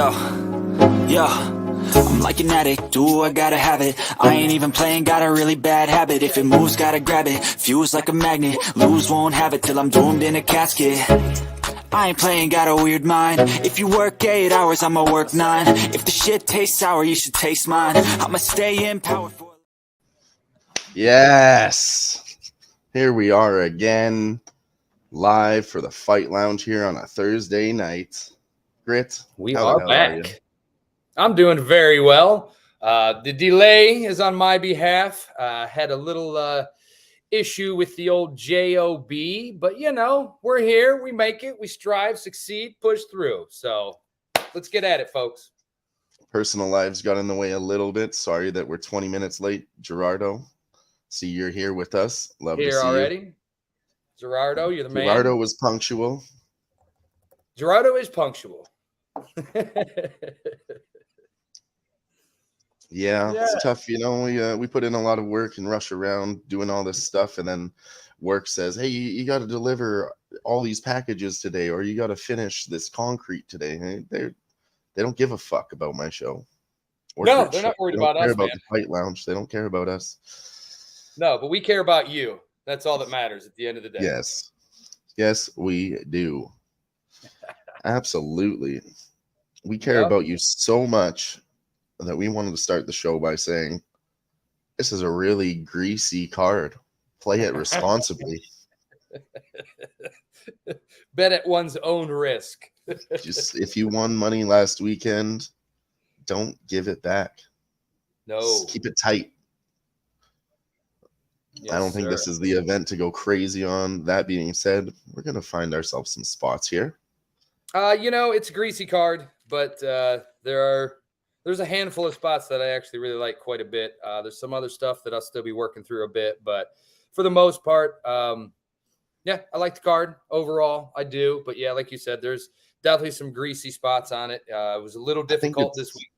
Yo, yo, I'm like an addict, do I gotta have it. I ain't even playing, got a really bad habit. If it moves, gotta grab it, fuse like a magnet. Lose, won't have it till I'm doomed in a casket. I ain't playing, got a weird mind. If you work 8 hours, I'ma work 9. If the shit tastes sour, you should taste mine. I'ma stay in power for... Yes, here we are again, live for the Fight Lounge here on a Thursday night. Grit, we are back. I'm doing very well. The delay is on my behalf. Had a little issue with the old JOB, but you know, we're here. We make it. We strive, succeed, push through. So let's get at it, folks. Personal lives got in the way a little bit. Sorry that we're 20 minutes late, Gerardo. See, you're here with us. Love to see already. You. Gerardo, you're the man. Gerardo was punctual. Gerardo is punctual. Yeah, it's tough. You know, we put in a lot of work and rush around doing all this stuff, and then work says, hey, you got to deliver all these packages today, or you got to finish this concrete today. They don't give a fuck about my show. No, they're not worried about us, man. The Fight Lounge. They don't care about us. No, but we care about you. That's all that matters at the end of the day. Yes, we do. Absolutely. We care about you so much that we wanted to start the show by saying, this is a really greasy card. Play it responsibly. Bet at one's own risk. Just if you won money last weekend, don't give it back. No. Just keep it tight. Yes, I don't think this is the event to go crazy on. That being said, we're going to find ourselves some spots here. You know, it's a greasy card, but there's a handful of spots that I actually really like quite a bit. There's some other stuff that I'll still be working through a bit, but for the most part, yeah, I like the card overall. I do, but yeah, like you said, there's definitely some greasy spots on it. It was a little difficult this week.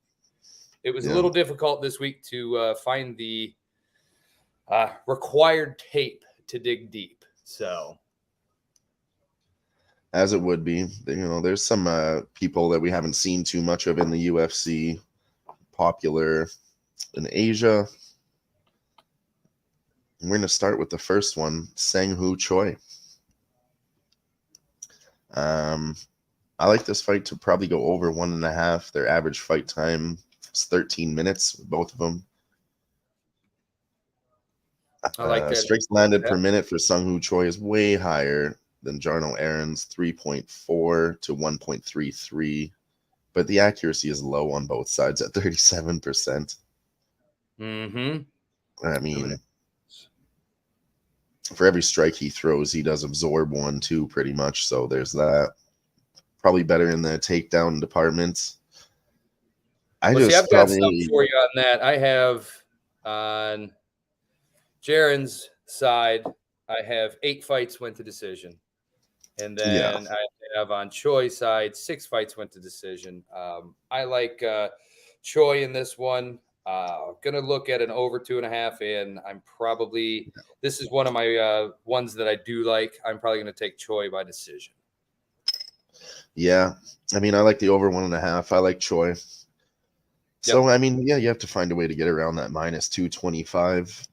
It was a little difficult this week to find the required tape to dig deep. So, as it would be, you know, there's some people that we haven't seen too much of in the UFC, popular in Asia. We're going to start with the first one, Sang-Hoo Choi. I like this fight to probably go over 1.5. Their average fight time is 13 minutes, both of them. I like that. Strikes landed per minute for Sang-Hoo Choi is way higher than Jarno Aaron's 3.4 to 1.33, but the accuracy is low on both sides at 37%. I mean, for every strike he throws, he does absorb 1, 2 pretty much, so there's that. Probably better in the takedown department. I've got something for you on that. I have on Jaron's side, I have 8 fights went to decision. And then I have on Choi's side, 6 fights went to decision. I like Choi in this one. Going to look at an over 2.5, and I'm probably this is one of my ones that I do like. I'm probably going to take Choi by decision. Yeah, I mean, I like the over 1.5. I like Choi. So, I mean, yeah, you have to find a way to get around that minus 225.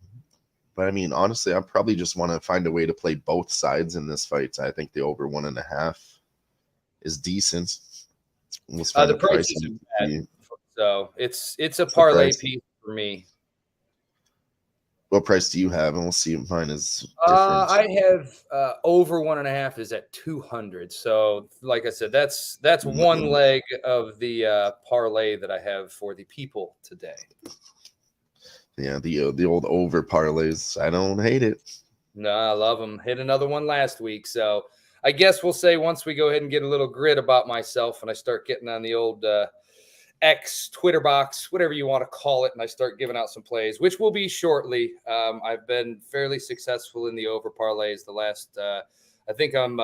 But I mean, honestly, I probably just want to find a way to play both sides in this fight. I think the over 1.5 is decent. The price isn't bad, so it's a parlay piece for me. What price do you have? And we'll see if mine is different. I have over 1.5 is at 200. So, like I said, that's one leg of the parlay that I have for the people today. Yeah, the old over parlays. I don't hate it. No, I love them. Hit another one last week. So I guess we'll say once we go ahead and get a little grit about myself and I start getting on the old X Twitter box, whatever you want to call it, and I start giving out some plays, which will be shortly. I've been fairly successful in the over parlays the last I think I'm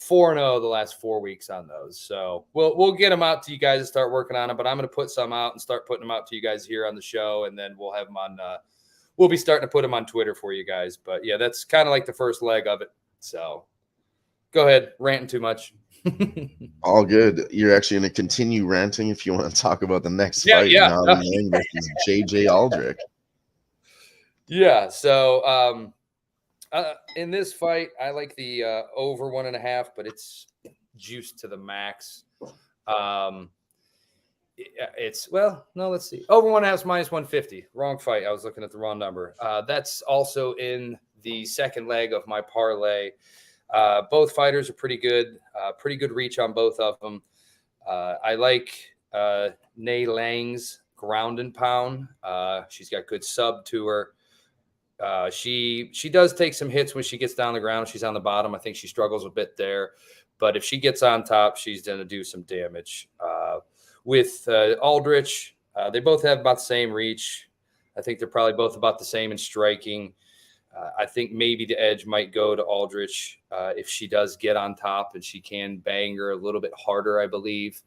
4-0 the last 4 weeks on those. So we'll get them out to you guys and start working on them. But I'm going to put some out and start putting them out to you guys here on the show, and then we'll have them on. We'll be starting to put them on Twitter for you guys. But yeah, that's kind of like the first leg of it. So go ahead, ranting too much. All good. You're actually going to continue ranting if you want to talk about the next fight. Yeah. Now, Yang versus JJ Aldrich. Yeah. So in this fight, I like the over 1.5, but it's juiced to the max. It's let's see. Over 1.5 is minus 150. Wrong fight. I was looking at the wrong number. That's also in the second leg of my parlay. Both fighters are pretty good. Pretty good reach on both of them. I like Nay Lang's ground and pound. She's got good sub to her. She does take some hits when she gets down the ground. She's on the bottom. I think she struggles a bit there. But if she gets on top, she's going to do some damage. With Aldrich, they both have about the same reach. I think they're probably both about the same in striking. I think maybe the edge might go to Aldrich if she does get on top and she can bang her a little bit harder, I believe.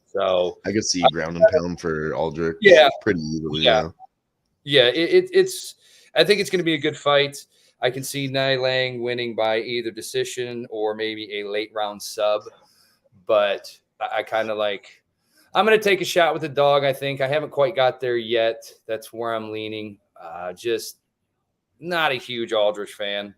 So I could see ground and pound for Aldrich. Yeah. Pretty easily. Yeah. It's. I think it's going to be a good fight. I can see Nai Lang winning by either decision or maybe a late round sub. But I kind of like. I'm going to take a shot with the dog. I think I haven't quite got there yet. That's where I'm leaning. Just not a huge Aldrich fan.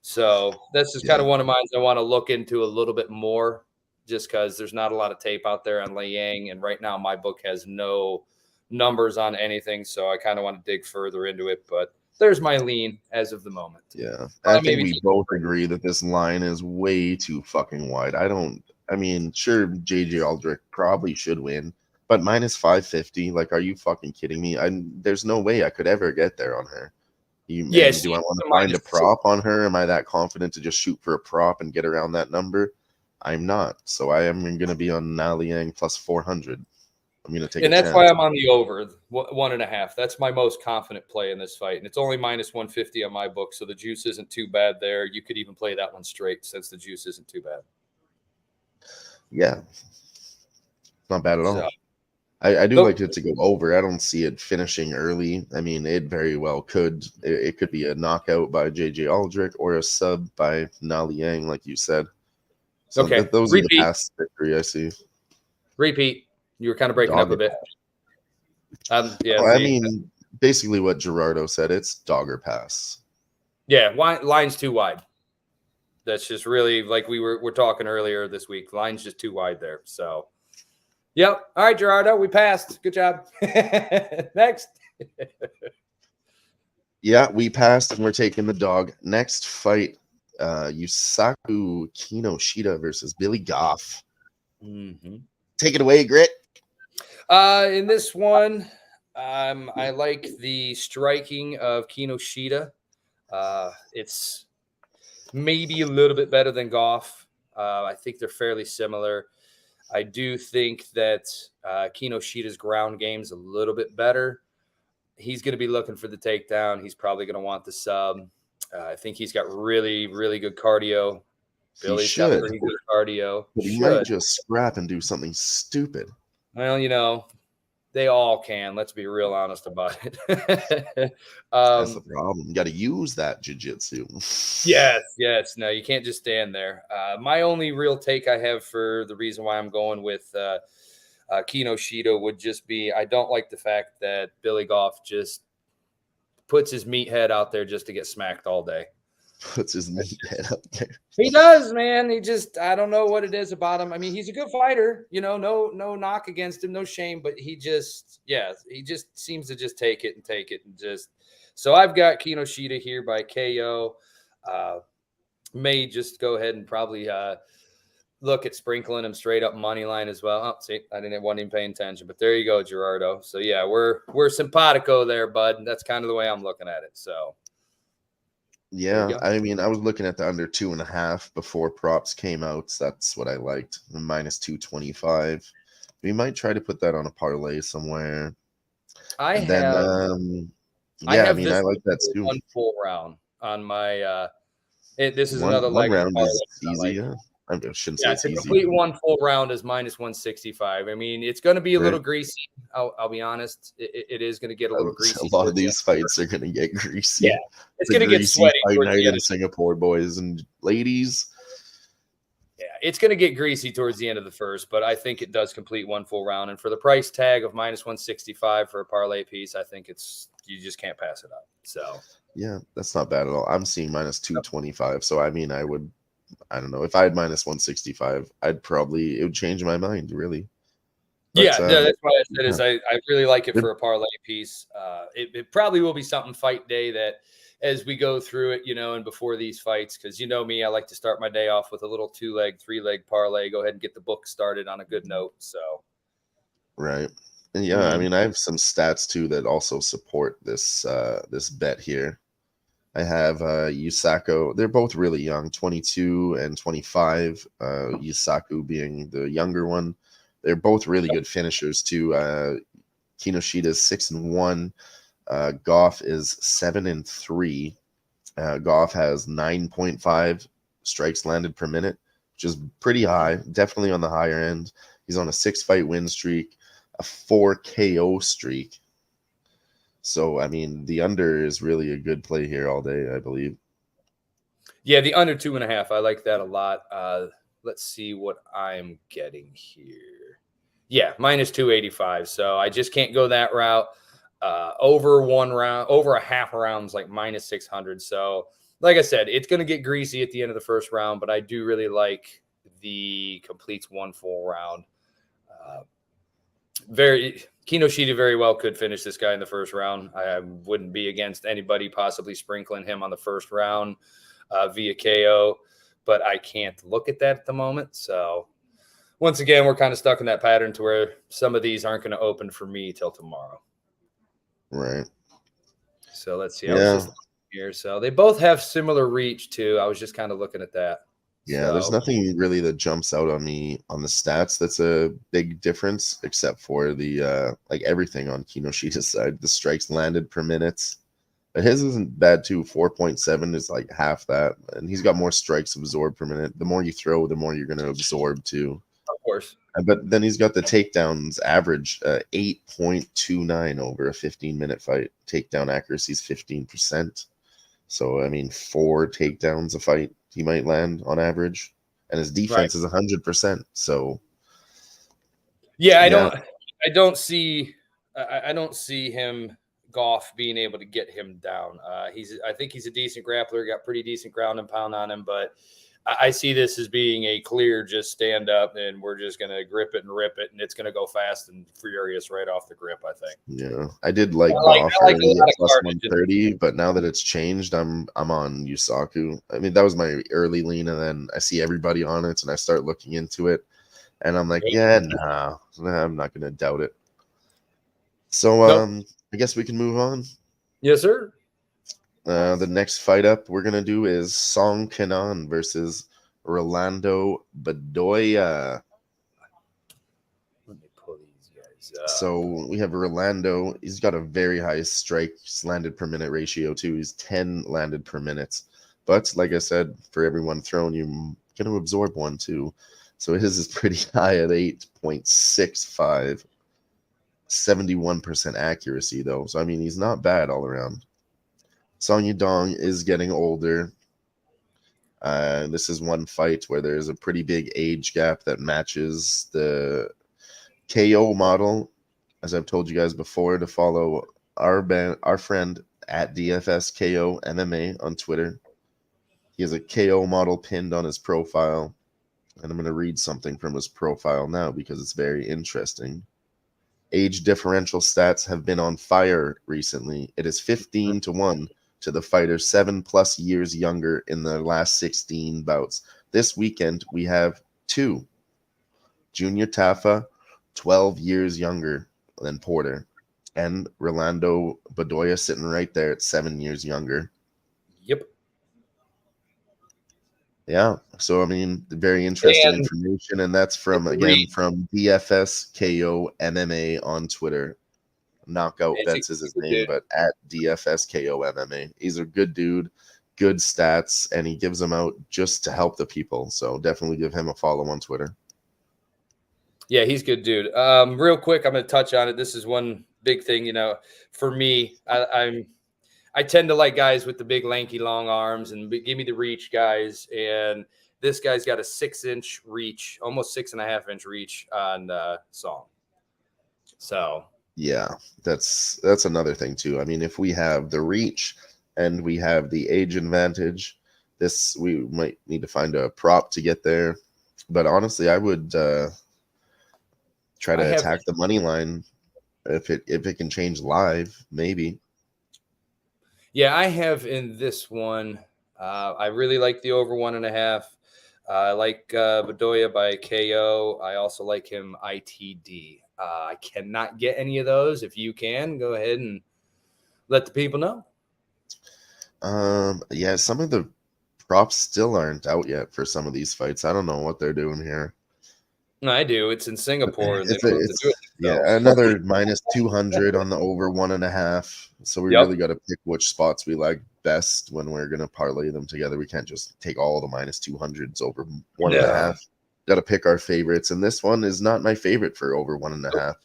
So that's just kind of one of mine I want to look into a little bit more just because there's not a lot of tape out there on Liang. And right now my book has no numbers on anything. So I kind of want to dig further into it. But there's my lean as of the moment. Yeah. I think we both agree that this line is way too fucking wide. I mean, sure, JJ Aldrich probably should win. But minus 550, like, are you fucking kidding me? There's no way I could ever get there on her. Do I want to find a prop on her? Am I that confident to just shoot for a prop and get around that number? I'm not. So I am going to be on Na Liang plus 400. I'm going to take and a that's chance. why I'm on the over 1.5. That's my most confident play in this fight. And it's only minus 150 on my book. So the juice isn't too bad there. You could even play that one straight since the juice isn't too bad. Yeah. Not bad at all. So, I do like it to go over. I don't see it finishing early. I mean, it very well could. It could be a knockout by JJ Aldrich or a sub by Na Liang, like you said. So okay. Those are the past victory I see. Repeat. You were kind of breaking up a bit. Yeah. I mean, basically what Gerardo said. It's dogger pass. Yeah, line's too wide. That's just really like we're talking earlier this week. Line's just too wide there. So. Yep. All right, Gerardo, we passed. Good job. Next. Yeah, we passed, and we're taking the dog. Next fight, Yusaku Kinoshita versus Billy Goff. Mm-hmm. Take it away, Grit. In this one, I like the striking of Kinoshita. It's maybe a little bit better than Goff. I think they're fairly similar. I do think that Kinoshita's ground game is a little bit better. He's going to be looking for the takedown. He's probably going to want the sub. I think he's got really, really good cardio. Billy's got pretty good cardio. But he might just scrap and do something stupid. Well, they all can. Let's be real honest about it. That's the problem. You got to use that jiu-jitsu. Yes. No, you can't just stand there. My only real take I have for the reason why I'm going with Kinoshita would just be I don't like the fact that Billy Goff just puts his meathead out there just to get smacked all day. Puts his meathead out there. He does, man. I don't know what it is about him. I mean, he's a good fighter, no knock against him, no shame, but he just seems to just take it and just. So I've got Kinoshita here by KO. May just go ahead and probably look at sprinkling him straight up money line as well. Oh, see, wasn't even paying attention, but there you go, Gerardo. So yeah, we're simpatico there, bud. That's kind of the way I'm looking at it. So. Yeah, I mean, I was looking at the under 2.5 before props came out. So that's what I liked. Minus 225. We might try to put that on a parlay somewhere. I like that too. One full round on my. This is another leg round is easy. Yeah. I shouldn't say it's easy. Complete one full round is minus 165. I mean, it's going to be a little greasy. I'll be honest. It is going to get a little greasy. A lot of these fights are going to get greasy. Yeah, it's going to get sweaty. Fight night in Singapore, boys and ladies. Yeah, it's going to get greasy towards the end of the first, but I think it does complete one full round. And for the price tag of -165 for a parlay piece, I think you just can't pass it up. So Yeah, that's not bad at all. I'm seeing -225. So I mean, I don't know, if I had -165, it would change my mind, really. But yeah, no, that's why I said is I really like it They're- for a parlay piece. It probably will be something fight day that as we go through it, and before these fights, because me, I like to start my day off with a little 2-leg, 3-leg parlay. Go ahead and get the book started on a good note. So right. And yeah, I mean, I have some stats too that also support this this bet here. I have Yusaku. They're both really young, 22 and 25. Yusaku being the younger one. They're both really good finishers too. Kinoshita is 6-1. Goff is 7-3. Goff has 9.5 strikes landed per minute, which is pretty high, definitely on the higher end. He's on a 6-fight win streak, a 4 KO streak. So, I mean, the under is really a good play here all day, I believe. yeah, the under 2.5. I like that a lot. Let's see what I'm getting here. Yeah, -285. So I just can't go that route. Over one round, over a half a round is like -600. So, like I said, it's going to get greasy at the end of the first round, but I do really like the completes one full round. Kinoshita very well could finish this guy in the first round. I wouldn't be against anybody possibly sprinkling him on the first round via KO, but I can't look at that at the moment. So once again, we're kind of stuck in that pattern to where some of these aren't going to open for me till tomorrow. Right. So let's see. Yeah. I was just here. So they both have similar reach too. I was just kind of looking at that. Yeah, there's nothing really that jumps out on me on the stats that's a big difference, except for the like everything on Kinoshita's side. The strikes landed per minute. But his isn't bad too. 4.7 is like half that. And he's got more strikes absorbed per minute. The more you throw, the more you're going to absorb too. Of course. But then he's got the takedowns average 8.29 over a 15-minute fight. Takedown accuracy is 15%. So, I mean, 4 takedowns a fight he might land on average. And his defense is 100%. So, yeah, I don't see him Goff being able to get him down. I think he's a decent grappler, got pretty decent ground and pound on him, but I see this as being a clear just stand up and we're just going to grip it and rip it, and it's going to go fast and furious right off the grip, I think. Yeah, I did like Goff early at plus 130, but now that it's changed, I'm on Yusaku. I mean, that was my early lean, and then I see everybody on it, and I start looking into it, and I'm like, yeah, nah, I'm not going to doubt it. So, I guess we can move on. Yes, sir. The next fight up we're going to do is Song Kenan versus Rolando Bedoya. Let me pull these guys up. So we have Rolando. He's got a very high strikes landed per minute ratio too. He's 10 landed per minute. But like I said, for everyone thrown, you're going to absorb one too. So his is pretty high at 8.65. 71% accuracy though. So I mean, he's not bad all around. Song Yudong is getting older. This is one fight where there's a pretty big age gap that matches the KO model. As I've told you guys before, to follow our friend at DFS KO MMA on Twitter. He has a KO model pinned on his profile, and I'm going to read something from his profile now because it's very interesting. Age differential stats have been on fire recently. It is 15-1 to the fighter 7+ years younger in the last 16 bouts. This weekend, we have 2. Junior Tafa, 12 years younger than Porter. And Rolando Bedoya sitting right there at 7 years younger. Yep. Yeah. So, I mean, very interesting information. And that's from DFS KO MMA on Twitter. Knockout Bets is his name, but at DFS KO MMA. He's a good dude, good stats, and he gives them out just to help the people. So definitely give him a follow on Twitter. Yeah, he's a good dude. Real quick, I'm going to touch on it. This is one big thing, for me. I tend to like guys with the big, lanky, long arms and give me the reach guys. And This guy's got a 6-inch reach, almost 6.5-inch reach on Song. So yeah, that's another thing too. I mean, if we have the reach and we have the age advantage, we might need to find a prop to get there. But honestly, I would try to attack the money line if it can change live, maybe. Yeah, I have in this one. I really like the over 1.5. I like Bedoya by KO. I also like him ITD. I cannot get any of those. If you can, go ahead and let the people know. Yeah, some of the props still aren't out yet for some of these fights. I don't know what they're doing here. No, I do. It's in Singapore. And they It's, don't have to do it yeah, themselves. another minus 200 on the over 1.5. So we really got to pick which spots we like best when we're gonna parlay them together. We can't just take all the minus 200s over 1.5. Got to pick our favorites, and this one is not my favorite for over 1.5.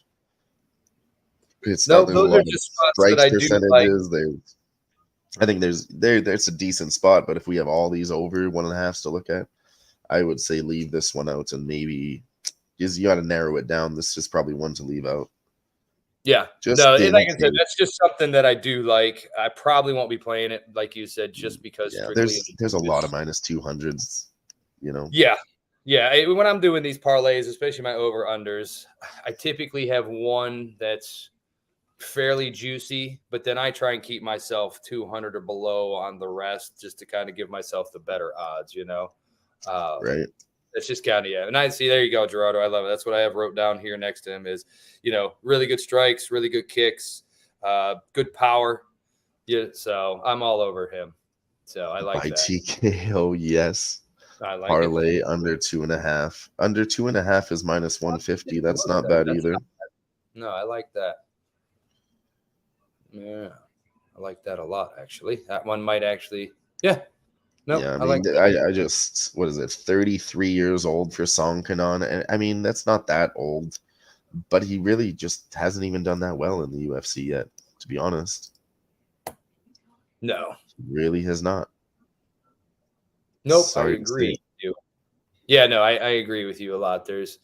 It's not. There's those a lot are of just spots strikes that I do like. percentages. I think there's a decent spot, but if we have all these over 1.5s to look at, I would say leave this one out, and maybe you got to narrow it down. This is probably one to leave out. Yeah, just like I said, that's just something that I do like. I probably won't be playing it, like you said, just because. Yeah, there's a lot of minus 200s, you know. Yeah. When I'm doing these parlays, especially my over unders, I typically have one that's fairly juicy, but then I try and keep myself 200 or below on the rest, just to kind of give myself the better odds. Right. That's just kind of, And I see, there you go, Gerardo. I love it. That's what I have wrote down here next to him is, really good strikes, really good kicks, good power. Yeah. So I'm all over him. So I like that. TKO, yes. I like parlay it. Under 2.5. Under 2.5 is minus 150. That's not bad either. No, I like that. Yeah. I like that a lot, actually. That one might actually, yeah. No, yeah, I like that. I just, what is it, 33 years old for Song Kanon. And I mean, that's not that old, but he really just hasn't even done that well in the UFC yet, to be honest. No. He really has not. Nope, I agree with you. Yeah, no, I agree with you a lot. There's,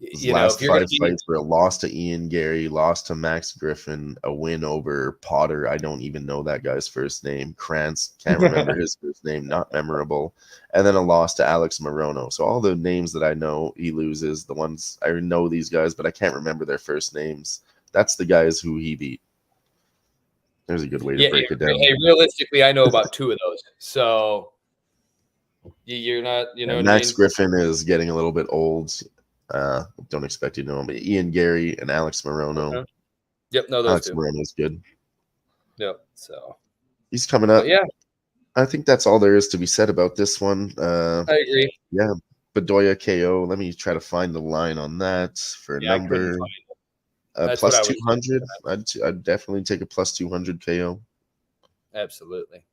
His last 5 fights were a loss to Ian Gary, loss to Max Griffin, a win over Potter. I don't even know that guy's first name. Krantz, can't remember his first name, not memorable. And then a loss to Alex Morono. So all the names that I know he loses, the ones I know these guys, but I can't remember their first names. That's the guys who he beat. There's a good way to break it down. Hey, realistically, I know about 2 of those. So you're not, Max Griffin is getting a little bit old. Don't expect you to know him, but Ian Gary and Alex Morono. Yep, no, those Alex 2. Morono's good. Yep, so he's coming up. But yeah, I think that's all there is to be said about this one. I agree. Yeah, Bedoya KO. Let me try to find the line on that for a number. Plus 200. I'd definitely take a plus 200 KO. Absolutely.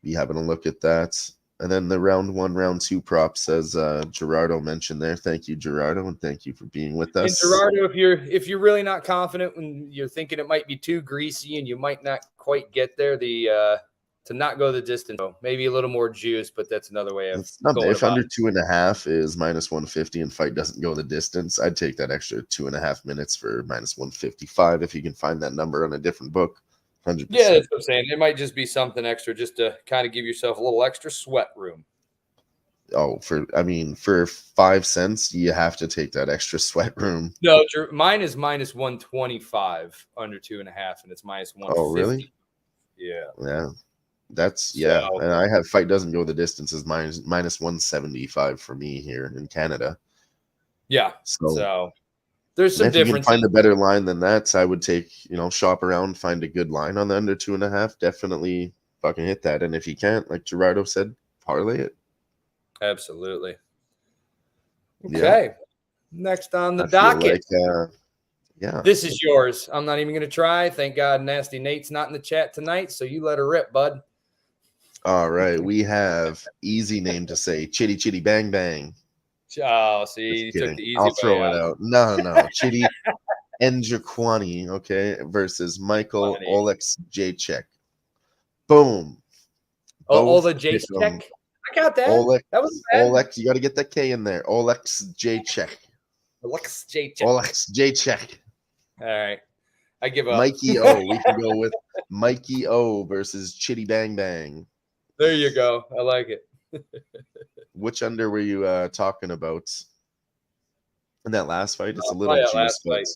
Be having a look at that. And then the round 1, round 2 props, as Gerardo mentioned there. Thank you, Gerardo, and thank you for being with us. And Gerardo, if you're really not confident when you're thinking it might be too greasy and you might not quite get there, to not go the distance, maybe a little more juice, but that's another way of going. If under 2.5 is minus 150 and fight doesn't go the distance, I'd take that extra 2.5 minutes for minus 155 if you can find that number on a different book. 100%. Yeah, that's what I'm saying. It might just be something extra just to kind of give yourself a little extra sweat room. Oh, for 5 cents, you have to take that extra sweat room. No, mine is minus 125 under 2.5, and it's minus 150. Oh, really? Yeah. That's and I have fight doesn't go the distance is minus 175 for me here in Canada. Yeah. So there's some difference. If you can find a better line than that, I would take, shop around, find a good line on the under 2.5. Definitely fucking hit that. And if you can't, like Gerardo said, parlay it. Absolutely. Okay. Yeah. Next on the docket. This is yours. I'm not even going to try. Thank God Nasty Nate's not in the chat tonight, so you let her rip, bud. All right. We have easy name to say. Chitty Chitty Bang Bang. Oh, see, you took the easy I'll throw way it out. No. Chitty Njokwani, okay, versus Michael Oleksiejczuk. Boom. Oh, the Jacek? I I got that. Olex, That was bad. Olex, you got to get that K in there. Olex Jacek. Alex J. Olex Jacek. All right. I give up. Mikey O. We can go with Mikey O versus Chitty Bang Bang. There you go. I like it. Which under were you talking about in that last fight? It's a little Probably that juice, last but fight.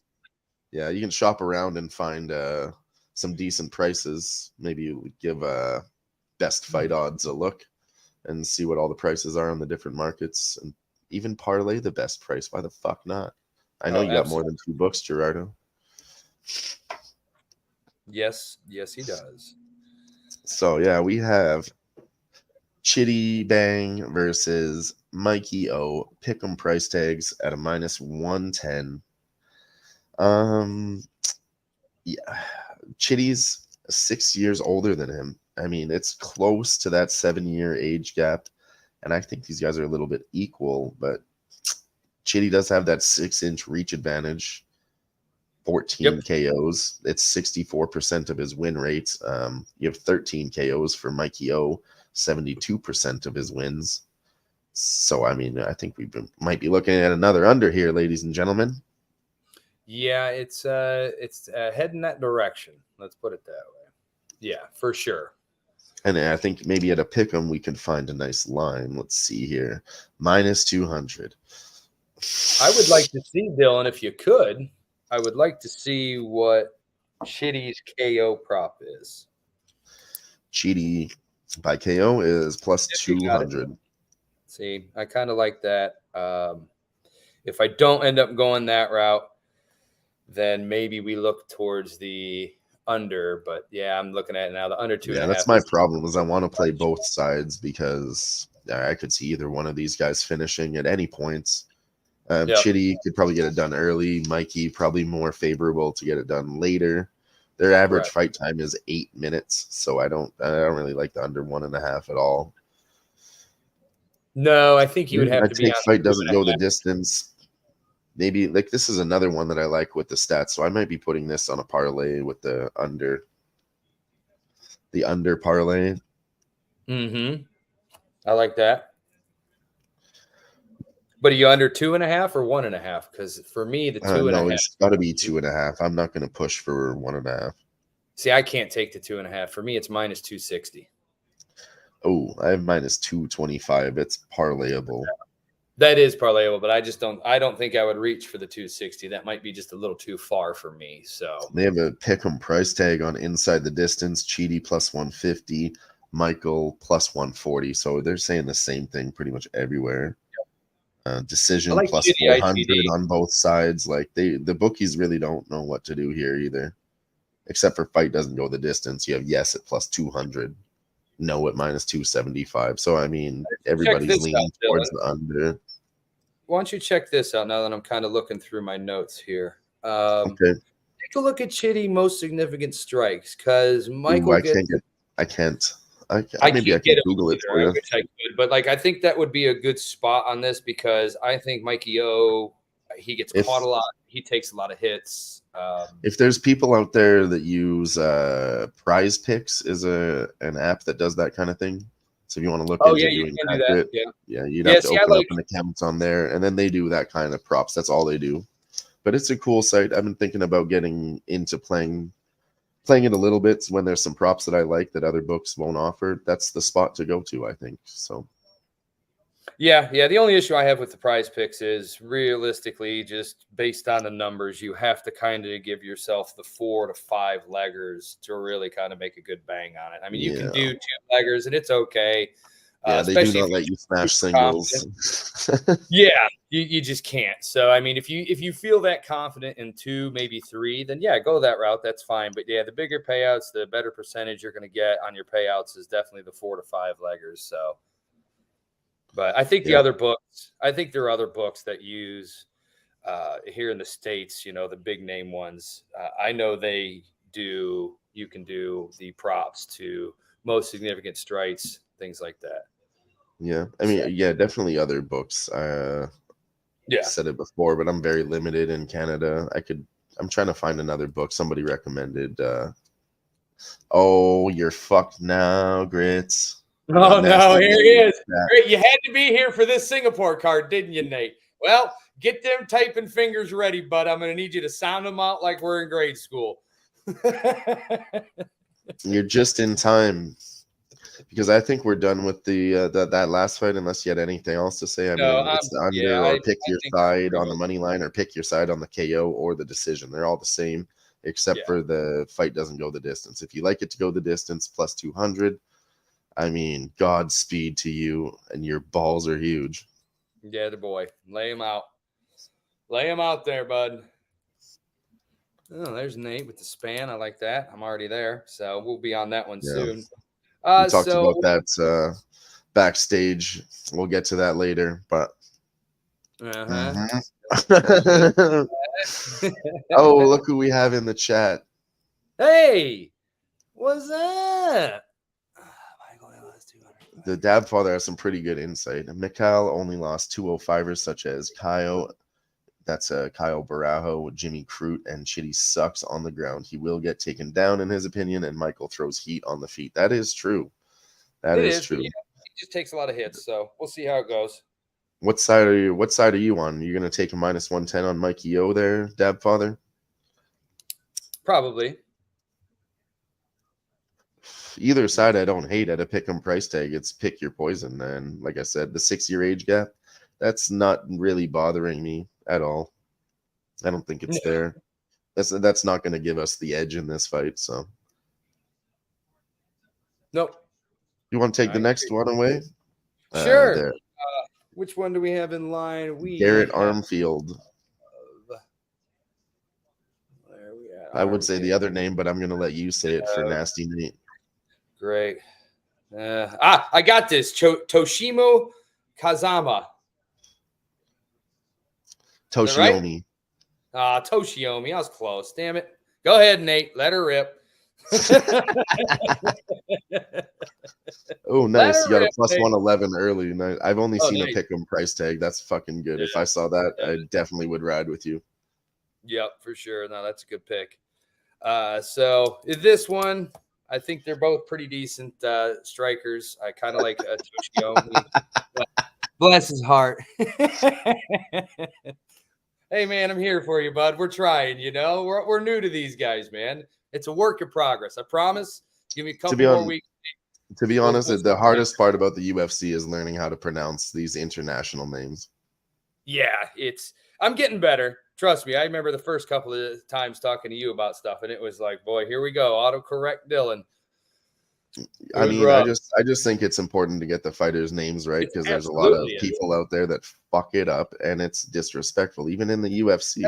yeah, you can shop around and find some decent prices. Maybe you would give best fight odds a look and see what all the prices are on the different markets, and even parlay the best price. Why the fuck not? I know you got more than 2 books, Gerardo. Yes, he does. So yeah, we have Chitty Bang versus Mikey O. Pick'em price tags at a -110. Yeah, Chitty's 6 years older than him. I mean, it's close to that 7-year age gap, and I think these guys are a little bit equal, but Chitty does have that 6-inch reach advantage. 14 KOs. It's 64% of his win rate. You have 13 KOs for Mikey O, 72% of his wins. So, I mean, I think we might be looking at another under here, ladies and gentlemen. Yeah, it's heading that direction. Let's put it that way. Yeah, for sure. And I think maybe at a pick'em we can find a nice line. Let's see here. -200. I would like to see, Dylan, if you could, I would like to see what Chitty's KO prop is. Chitty by KO is +200. See, I kind of like that. If I don't end up going that route, then maybe we look towards the under. But yeah, I'm looking at it now. The under 2.5. Yeah, that's my problem. Is I want to play both sides because I could see either one of these guys finishing at any points. Chitty could probably get it done early. Mikey probably more favorable to get it done later. Their average fight time is 8 minutes, so I don't really like the under 1.5 at all. No, I think you would have to be on fight doesn't go the distance. Maybe like this is another one that I like with the stats, so I might be putting this on a parlay with the under. The under parlay. I like that. But are you under 2.5 or 1.5? Because for me, the 2.5. No, it's got to be 2.5. I'm not going to push for 1.5. See, I can't take the 2.5. For me, it's -260. Oh, I have -225. It's parlayable. That is parlayable, but I don't think I would reach for the 260. That might be just a little too far for me. So they have a pick'em price tag on Inside the Distance, Chitty +150, Michael +140. So they're saying the same thing pretty much everywhere. Decision like +400 on both sides. Like the bookies really don't know what to do here either, except for fight doesn't go the distance. You have yes at +200, no at -275. So I mean, everybody's leaning towards the under. Why don't you check this out now that I'm kind of looking through my notes here? Okay. Take a look at Chitty most significant strikes because Michael. I can't. Maybe I can Google it for you. I wish I could, but like I think that would be a good spot on this because I think Mikey O, he gets caught a lot. He takes a lot of hits. If there's people out there that use Prize Picks is an app that does that kind of thing. So if you want to look into doing that, you'd have to open up an account on there, and then they do that kind of props. That's all they do. But it's a cool site. I've been thinking about getting into playing it a little bit when there's some props that I like that other books won't offer. That's the spot to go to, I think. So yeah. The only issue I have with the Prize Picks is realistically, just based on the numbers, you have to kind of give yourself the 4 to 5 leggers to really kind of make a good bang on it. I mean, you can do 2 leggers and it's okay. Yeah, they do not let you smash singles. Yeah, you just can't. So I mean, if you feel that confident in 2, maybe 3, then yeah, go that route. That's fine. But yeah, the bigger payouts, the better percentage you're going to get on your payouts is definitely the 4 to 5 leggers. So, but I think there are other books that use here in the States. You know, the big name ones. I know they do. You can do the props to most significant strikes, things like that. Yeah, I mean, definitely other books. I said it before, but I'm very limited in Canada. I'm trying to find another book somebody recommended. Oh, you're fucked now, Grits. Oh, no, here he is. That. Great. You had to be here for this Singapore card, didn't you, Nate? Well, get them typing fingers ready, bud. I'm going to need you to sound them out like we're in grade school. You're just in time. Because I think we're done with that last fight, unless you had anything else to say. I mean, it's the under or pick your side on the money line, or pick your side on the KO or the decision. They're all the same, except for the fight doesn't go the distance. If you like it to go the distance, plus 200. I mean, Godspeed to you, and your balls are huge. Yeah, the boy. Lay him out. Lay him out there, bud. Oh, there's Nate with the span. I like that. I'm already there, so we'll be on that one soon. We talked about that backstage. We'll get to that later, but oh, look who we have in the chat. Hey, what's that? The Dab Father has some pretty good insight. Mikhail only lost 205ers such as Kyle. That's Kyle Barajo, Jimmy Crute, and Chitty sucks on the ground. He will get taken down, in his opinion, and Michael throws heat on the feet. That is true. That is true. Yeah, he just takes a lot of hits, so we'll see how it goes. What side are you on? You're going to take a minus 110 on Mikey O there, Dab Father? Probably. Either side I don't hate at a pick 'em price tag. It's pick your poison. And like I said, the 6-year age gap, that's not really bothering me at all. I don't think it's there. That's not going to give us the edge in this fight. So, nope. You want to take the next one away? Sure. Which one do we have in line? Garrett Armfield. Where are we at? I would say the other name, but I'm going to let you say it for Nasty Nate. Great. I got this. Toshimo Kazama. Toshiomi. Right? Toshiomi. I was close. Damn it. Go ahead, Nate. Let her rip. Oh, nice. You got a plus 111 early. I've only seen a pick 'em price tag. That's fucking good. Yeah. If I saw that, I definitely would ride with you. Yep, for sure. No, that's a good pick. So this one, I think they're both pretty decent strikers. I kind of like Toshiomi. Bless his heart. Hey, man, I'm here for you, bud. We're trying, We're new to these guys, man. It's a work in progress. I promise. Give me a couple more weeks. To be honest, the hardest part about the UFC is learning how to pronounce these international names. Yeah, I'm getting better. Trust me. I remember the first couple of times talking to you about stuff, and it was like, boy, here we go. Autocorrect Dylan. I mean, I just think it's important to get the fighters' names right, because there's a lot of people out there that fuck it up, and it's disrespectful. Even in the UFC,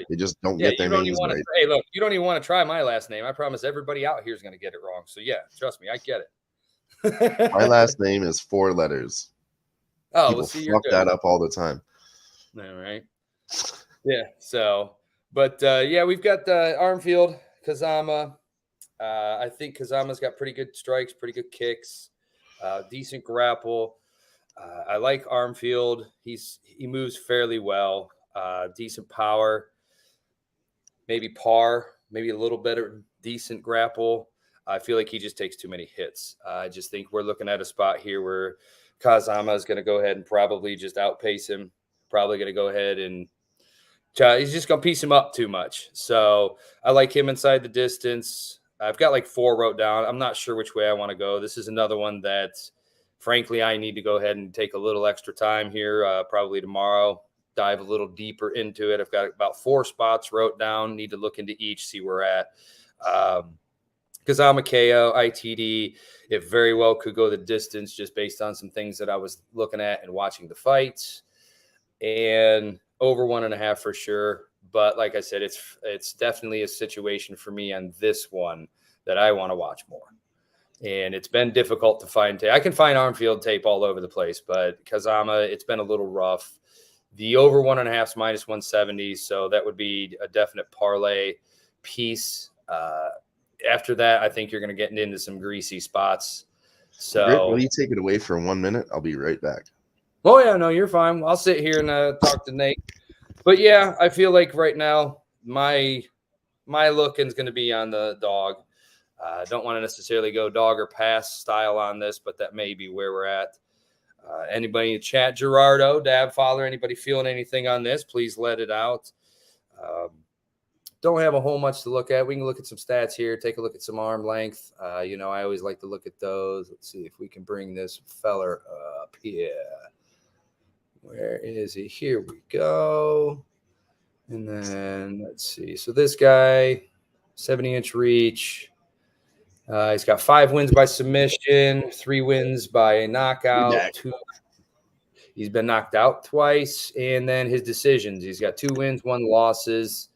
they just don't get their names right. Hey, look, you don't even want to try my last name. I promise everybody out here is going to get it wrong. So yeah, trust me, I get it. My last name is 4 letters. Oh, people fuck that up all the time. All right. Yeah. So, but yeah, we've got Armfield, Kazama. I think Kazama's got pretty good strikes, pretty good kicks, decent grapple. I like Armfield. He moves fairly well, decent power, maybe par, maybe a little better, decent grapple. I feel like he just takes too many hits. I just think we're looking at a spot here where Kazama is going to go ahead and probably just outpace him. Probably going to go ahead and he's just going to piece him up too much. So I like him inside the distance. I've got like 4 wrote down. I'm not sure which way I want to go. This is another one that, frankly, I need to go ahead and take a little extra time here, probably tomorrow, dive a little deeper into it. I've got about 4 spots wrote down. Need to look into each, see where we're at. Kazama KO, ITD, it very well could go the distance just based on some things that I was looking at and watching the fights. And over 1.5 for sure. But like I said, it's definitely a situation for me on this one that I want to watch more. And it's been difficult to find. I can find Armfield tape all over the place, but Kazama, it's been a little rough. The over 1.5 is minus 170, so that would be a definite parlay piece. After that, I think you're going to get into some greasy spots. So, Rick, will you take it away for 1 minute? I'll be right back. Oh, yeah, no, you're fine. I'll sit here and talk to Nate. But, yeah, I feel like right now my Lookin's going to be on the dog. Don't want to necessarily go dog or pass style on this, but that may be where we're at. Anybody in chat, Gerardo, Dab Father, anybody feeling anything on this? Please let it out. Don't have a whole much to look at. We can look at some stats here, take a look at some arm length. I always like to look at those. Let's see if we can bring this feller up here. Where is he? Here we go. And then let's see. So this guy, 70-inch reach. He's got 5 wins by submission, 3 wins by a knockout. 2. He's been knocked out twice. And then his decisions. He's got 2 wins, 1 losses.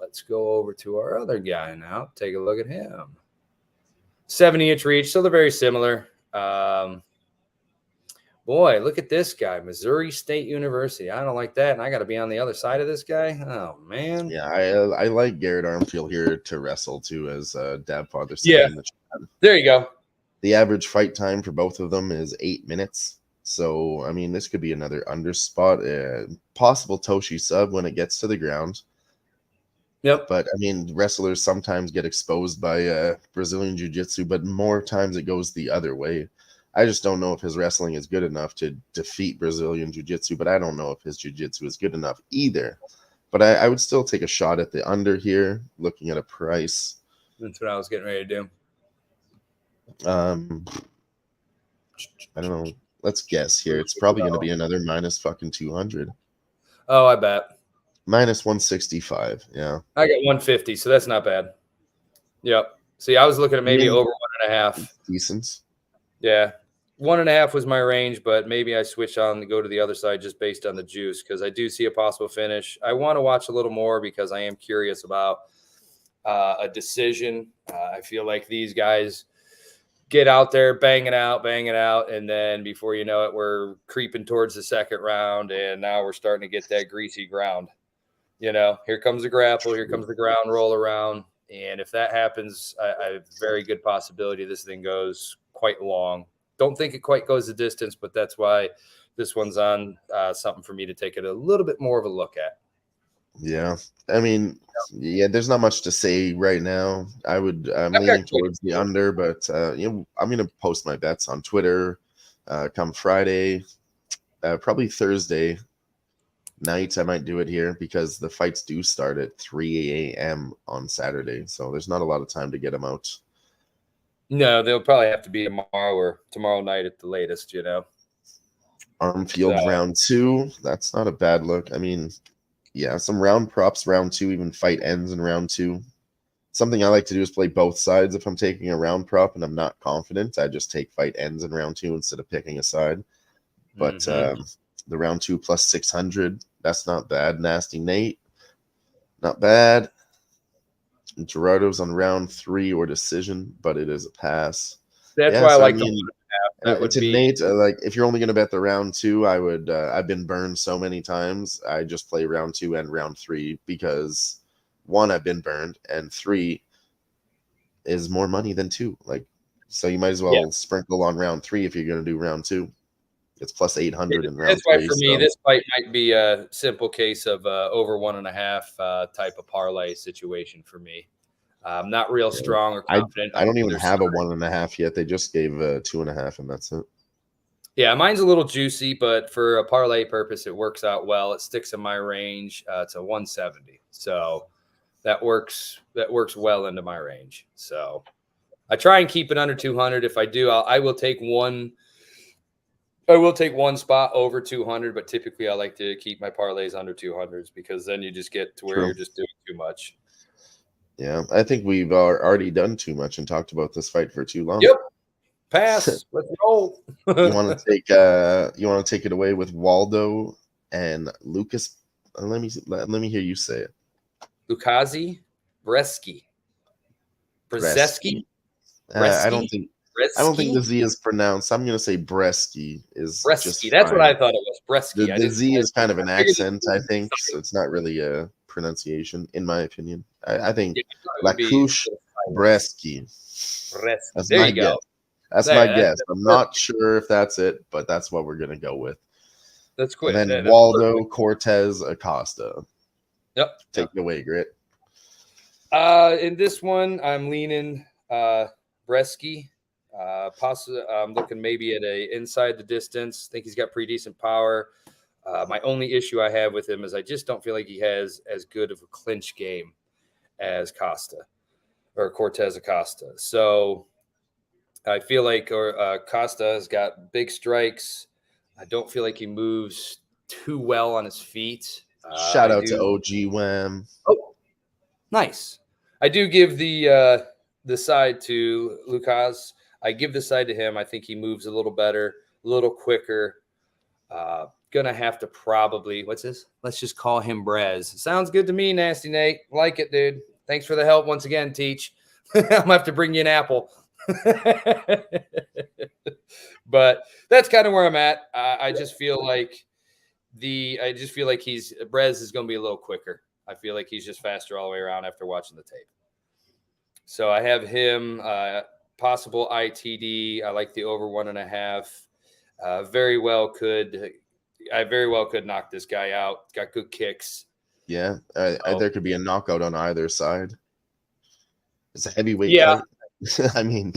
Let's go over to our other guy now. Take a look at him. 70-inch reach. So they're very similar. Boy, look at this guy. Missouri State University. I don't like that. And I got to be on the other side of this guy. Oh, man. Yeah, I like Garrett Armfield here to wrestle, too, as Dab Father said. Yeah. In the chat. There you go. The average fight time for both of them is 8 minutes. So, I mean, this could be another underspot. Possible Toshi sub when it gets to the ground. Yep. But, I mean, wrestlers sometimes get exposed by Brazilian Jiu-Jitsu, but more times it goes the other way. I just don't know if his wrestling is good enough to defeat Brazilian Jiu-Jitsu, but I don't know if his Jiu-Jitsu is good enough either. But I would still take a shot at the under here, looking at a price. That's what I was getting ready to do. I don't know. Let's guess here. It's probably going to be another minus fucking 200. Oh, I bet. Minus 165, yeah. I got 150, so that's not bad. Yep. See, I was looking at maybe over 1.5. Decent. Yeah. 1.5 was my range, but maybe I switch on to go to the other side just based on the juice because I do see a possible finish. I want to watch a little more because I am curious about a decision. I feel like these guys get out there, bang it out, and then before you know it, we're creeping towards the second round, and now we're starting to get that greasy ground. Here comes the grapple, here comes the ground roll around, and if that happens, I have a very good possibility this thing goes quite long. Don't think it quite goes the distance, but that's why this one's on something for me to take it a little bit more of a look at. Yeah. I mean, there's not much to say right now. I'm leaning towards the under, but I'm going to post my bets on Twitter come Friday, probably Thursday night. I might do it here because the fights do start at 3 a.m. on Saturday, so there's not a lot of time to get them out. No, they'll probably have to be tomorrow or tomorrow night at the latest, Armfield round 2. That's not a bad look. I mean, yeah, some round props round 2, even fight ends in round 2. Something I like to do is play both sides. If I'm taking a round prop and I'm not confident, I just take fight ends in round 2 instead of picking a side. But the round 2 plus 600, that's not bad. Nasty Nate, not bad. Gerardo's on round 3 or decision, but it is a pass. That's why I like the Nate. Like if you're only going to bet the round 2, I would. I've been burned so many times. I just play round 2 and round 3 because 1, I've been burned, and 3 is more money than 2. Like, so you might as well sprinkle on round 3 if you're going to do round 2. It's plus 800 in round 3. That's why for me, this fight might be a simple case of over 1.5 type of parlay situation for me. I'm not real strong or confident. I don't even have a 1.5 yet. They just gave 2.5, and that's it. Yeah, mine's a little juicy, but for a parlay purpose, it works out well. It sticks in my range. It's a 170, so that works well into my range. So I try and keep it under 200. If I do, I will take one. I will take one spot over 200, but typically I like to keep my parlays under 200s because then you just get to where you're just doing too much. Yeah, I think we've already done too much and talked about this fight for too long. Yep. Pass. Let's roll. You want to take it away with Waldo and Lucas? Let me hear you say it. Lukazi Brzeski. Brzeski. I don't think the Z is pronounced. I'm going to say Breski is Breski. That's what I thought it was. Breski. The Z is kind of an accent, I think, so it's not really a pronunciation, in my opinion. I think Lakush Breski. That's my guess. That's my guess. I'm not sure if that's it, but that's what we're going to go with. That's quick. And then Waldo Cortez Acosta. Yep. Take it away, Grit. In this one, I'm leaning Bresky. Possibly, I'm looking maybe at a inside the distance. Think he's got pretty decent power. My only issue I have with him is I just don't feel like he has as good of a clinch game as Costa or Cortez Acosta. So I feel like Costa has got big strikes. I don't feel like he moves too well on his feet. Shout out to OG Wham. Oh, nice. I do give the side to Lucas. I give the side to him. I think he moves a little better, a little quicker. Gonna have to probably what's this? Let's just call him Brez. Sounds good to me, Nasty Nate. Like it, dude. Thanks for the help once again, Teach. I'm gonna have to bring you an apple. But that's kind of where I'm at. I just feel like Brez is gonna be a little quicker. I feel like he's just faster all the way around after watching the tape. So I have him possible ITD. I like the over 1.5. Very well could knock this guy out. Got good kicks. Yeah, there could be a knockout on either side. It's a heavyweight fight. I mean,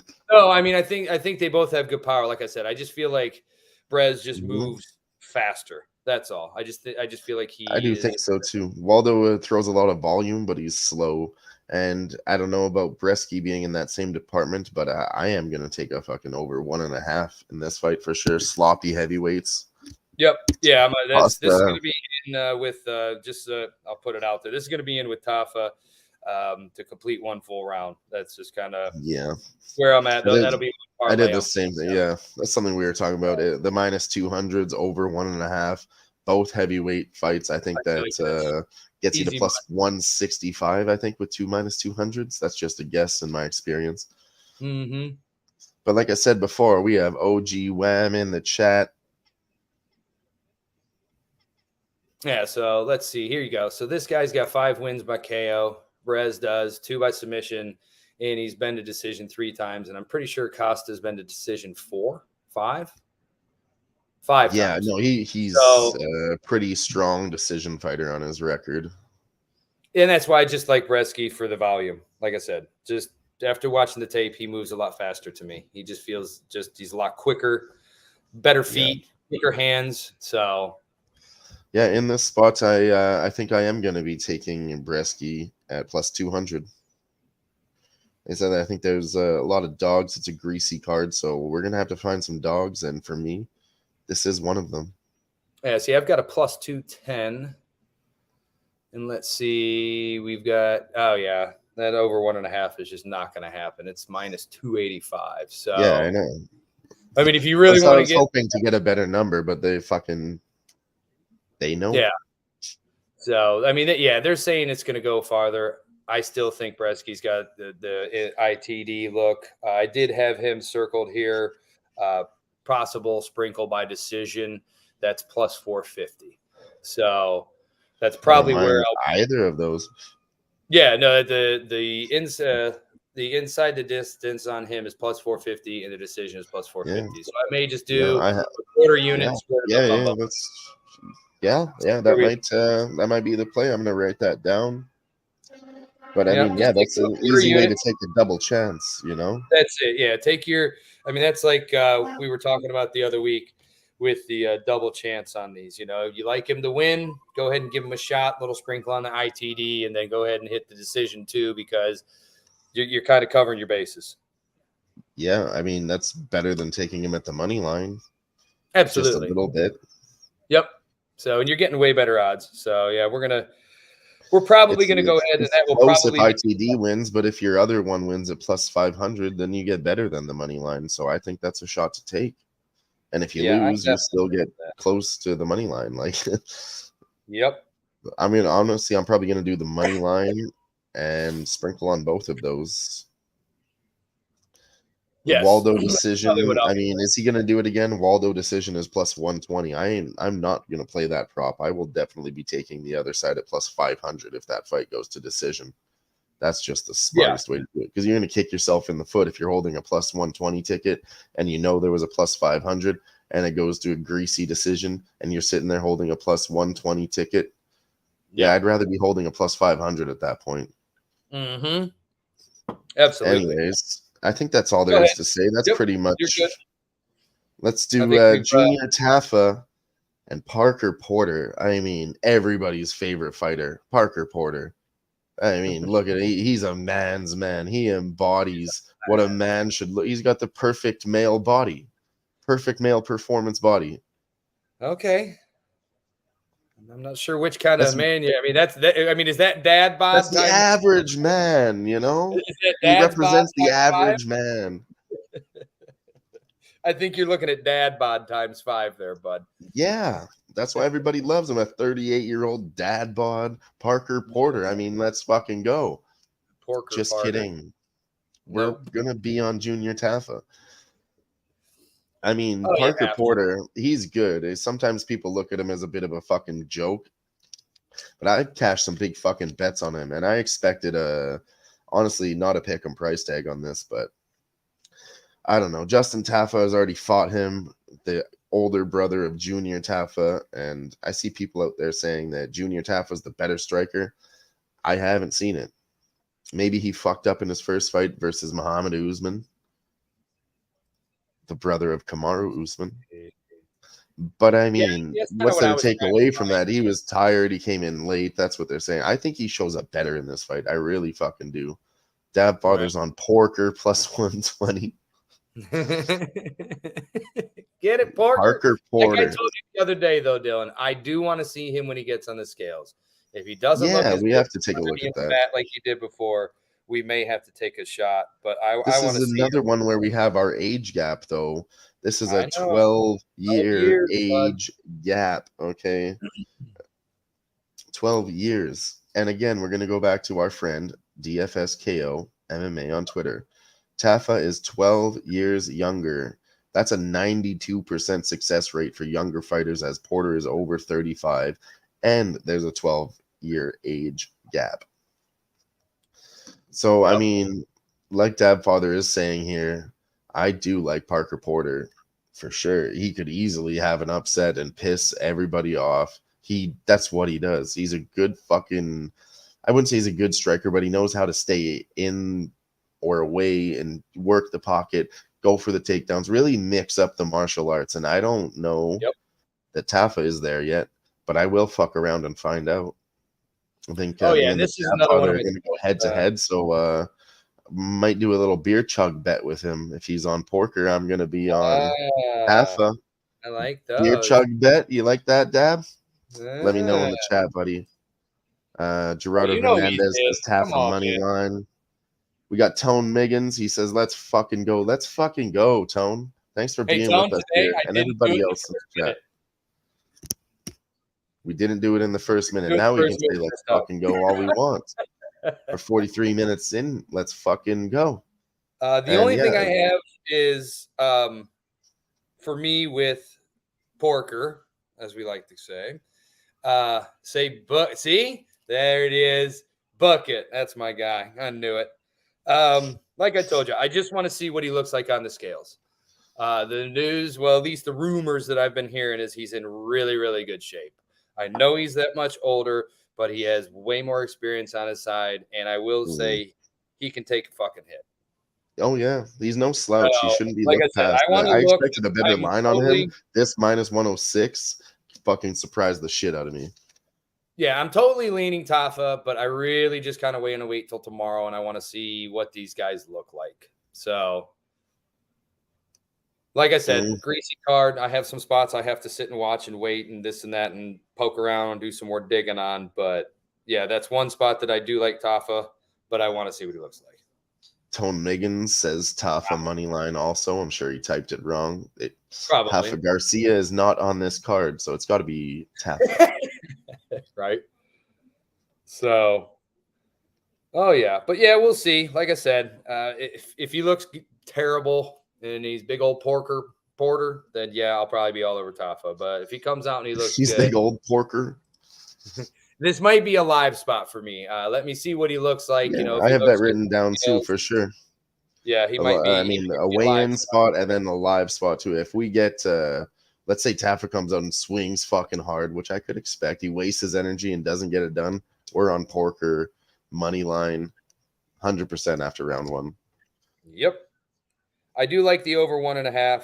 I think they both have good power. Like I said, I just feel like Brez just moves faster. That's all. I just feel like I do think so too. Waldo throws a lot of volume, but he's slow. And I don't know about Bresky being in that same department, but I am gonna take a fucking over 1.5 in this fight for sure. Sloppy heavyweights. Yep. Yeah. This is going to be in with I'll put it out there. This is going to be in with Tafa to complete one full round. That's just kind of where I'm at. That'll be. I did the same thing. Yeah, that's something we were talking about. The minus 200s over 1.5. Both heavyweight fights. I think that gets you to plus 165. I think with two minus 200s. That's just a guess in my experience. Mm-hmm. But like I said before, we have OG Wham in the chat. Yeah, so let's see. Here you go. So this guy's got 5 wins by KO. Brez does 2 by submission, and he's been to decision 3 times. And I'm pretty sure Costa's been to decision 5 times. Yeah, no, he's a pretty strong decision fighter on his record. And that's why I just like Bresky for the volume. Like I said, just after watching the tape, he moves a lot faster to me. He just feels he's a lot quicker, better feet, quicker hands. So. Yeah, in this spot, I think I am going to be taking Bresky at plus 200. I said I think there's a lot of dogs. It's a greasy card, so we're going to have to find some dogs, and for me, this is one of them. Yeah, see, I've got a plus 210. And let's see, we've got, that over 1.5 is just not going to happen. It's minus 285. So yeah, I know. I mean, if you really want to get. I was hoping to get a better number, but they know. Yeah. So, I mean, they're saying it's going to go farther. I still think Bresky's got the ITD look. I did have him circled here. Possible sprinkle by decision. That's plus 450. So that's probably where either of those. Yeah, no, the inside the distance on him is plus 450, and the decision is plus 450. Yeah. So I may just do a quarter unit. That might be the play. I'm gonna write that down. But I mean, that's an easy way to take a double chance, you know? That's it. Yeah. That's like we were talking about the other week with the double chance on these. You know, you like him to win, go ahead and give him a shot, little sprinkle on the ITD, and then go ahead and hit the decision too, because you're kind of covering your bases. Yeah. I mean, that's better than taking him at the money line. Absolutely. Just a little bit. Yep. So, and you're getting way better odds. So, yeah, we're probably going to go ahead, and that will probably if ITD wins. But if your other one wins at plus 500, then you get better than the money line. So I think that's a shot to take. And if you lose, you still get close to the money line. Like, yep. I mean, honestly, I'm probably going to do the money line and sprinkle on both of those. Yes. Waldo decision. I mean, is he going to do it again? Waldo decision is plus 120. I'm not going to play that prop. I will definitely be taking the other side at plus 500 if that fight goes to decision. That's just the smartest way to do it, because you're going to kick yourself in the foot if you're holding a plus 120 ticket and you know there was a plus 500 and it goes to a greasy decision and you're sitting there holding a plus 120 ticket. Yeah, I'd rather be holding a plus 500 at that point. Mm-hmm. Absolutely. Anyways, I think that's all Go there is ahead. to say. That's Yep, pretty much. you're good. Let's I do think we've Junior Taffa and Parker Porter. I mean, everybody's favorite fighter, Parker Porter. I mean, look at he's a man's man. He embodies what a man should look. He's got the perfect male body, perfect male performance body. okay. I'm not sure which kind That's, of man. Yeah, I mean I mean, is that dad bod that's the times? average man, you know? Is that He dad's bod represents the times 5? average man. I think you're looking at dad bod times 5 there, bud. Yeah, that's why everybody loves him. A 38-year-old dad bod, Parker Porter. I mean, let's fucking go. Porker Just Parker. kidding. We're Nope. gonna be on Junior Taffa. I mean, Oh, Parker yeah. Porter, he's good. Sometimes people look at him as a bit of a fucking joke, but I cashed some big fucking bets on him, and I expected honestly, not a pick 'em price tag on this, but I don't know. Justin Taffa has already fought him, the older brother of Junior Taffa, and I see people out there saying that Junior Taffa is the better striker. I haven't seen it. Maybe he fucked up in his first fight versus Muhammad Usman, the brother of Kamaru Usman. But I mean, that's kinda what's what there I to was take trying away to from find. that? He was tired. He came in late. That's what they're saying. I think he shows up better in this fight. I really fucking do. Dab Father's on Porker plus 120. Get it, Porker? Parker Like I Porter. told you the other day, though, Dylan, I do want to see him when he gets on the scales. If he doesn't look Yeah, as we good have to take a look and at that. fat like he did before, we may have to take a shot. But I This want is to see another him. one where we have our age gap, though. This is a I know. 12-year 12 years, bud. age gap, okay? 12 years. And again, we're going to go back to our friend, DFSKO MMA on Twitter. Taffa is 12 years younger. That's a 92% success rate for younger fighters, as Porter is over 35, and there's a 12-year age gap. So, I Yep. mean, like Dab Father is saying here, I do like Parker Porter for sure. He could easily have an upset and piss everybody off. That's what he does. He's a good fucking, I wouldn't say he's a good striker, but he knows how to stay in or away and work the pocket, go for the takedowns, really mix up the martial arts. And I don't know that Taffa is there yet, but I will fuck around and find out. I think Oh, me yeah, and this the is Dab another one Father of are his going to go head to head. So might do a little beer chug bet with him. If he's on Porker, I'm going to be on Taffa. I like Beer those. chug bet. You like that, Dab? Let me know in Ah. the chat, buddy. Gerardo you know he Hernandez did. says Come Taffa on, money man. line. We got Tone Miggins. He says, let's fucking go. Let's fucking go, Tone. Thanks for Hey, being Tone, with us today here. I And didn't do everybody it in else the in first the chat. minute. We didn't do it in the first minute. Do it Now we first can say, minute let's first up. fucking go all we want. We're 43 minutes in. Let's fucking go. The only thing I have is for me with Porker, as we like to say, see, there it is. Bucket. That's my guy. I knew it. Like I told you, I just want to see what he looks like on the scales. The news, well, at least the rumors that I've been hearing is he's in really, really good shape. I know he's that much older, but he has way more experience on his side. And I will say he can take a fucking hit. Oh, yeah. He's no slouch. He shouldn't be like I looked said, past. I want to I look. expected a better I'm line on him. This minus 106 fucking surprised the shit out of me. Yeah, I'm totally leaning Taffa, but I really just kind of wait till tomorrow, and I want to see what these guys look like. So, like I said, greasy card. I have some spots I have to sit and watch and wait and this and that and poke around and do some more digging on. But yeah, that's one spot that I do like Taffa, but I want to see what he looks like. Tone Miggins says Taffa money line also. I'm sure he typed it wrong. Probably. Rafa Garcia is not on this card, so it's got to be Taffa. Right? So, oh, yeah. But yeah, we'll see. Like I said, if he looks terrible and he's big old Porter, then yeah, I'll probably be all over Taffa. But if he comes out and he looks He's good, big old Porker. this might be a live spot for me. Let me see what he looks like. Yeah, If I he have looks that written down too, for sure. Yeah, he might be. I mean, a weigh-in spot and then a live spot too. If we get, let's say Taffa comes out and swings fucking hard, which I could expect, he wastes his energy and doesn't get it done. We're on Porker money line. 100% after round 1. Yep. I do like the over 1.5.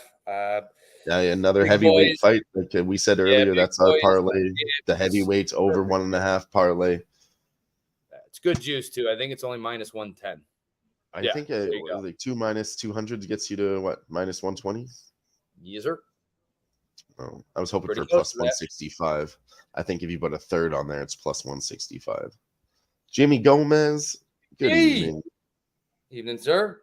Another Big heavyweight boys. fight. Like we said Yeah, earlier, big that's our boys. parlay. The It's heavyweights over perfect. 1.5 parlay. It's good juice too. I think it's only minus 110. I Yeah, think there you go. like 2 minus 200 gets you to what, minus 120? Yes, sir. Oh, I was hoping Pretty for close plus to that. 165. I think if you put a third on there, it's plus 165. Jimmy Gomez, good Yay! evening. Evening, sir.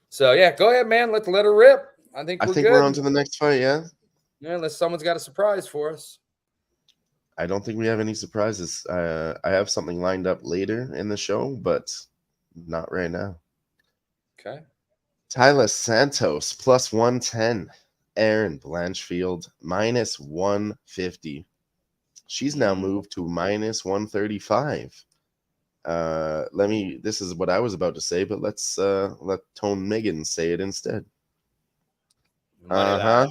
So yeah, go ahead, man. Let's let her rip. I think we're good. We're on to the next fight, yeah? Yeah, unless someone's got a surprise for us. I don't think we have any surprises. I have something lined up later in the show, but not right now. Okay. Tyler Santos plus 110. Aaron Blanchfield minus 150. She's now moved to minus 135. This is what I was about to say, but let's let Tone Megan say it instead. Moneyline.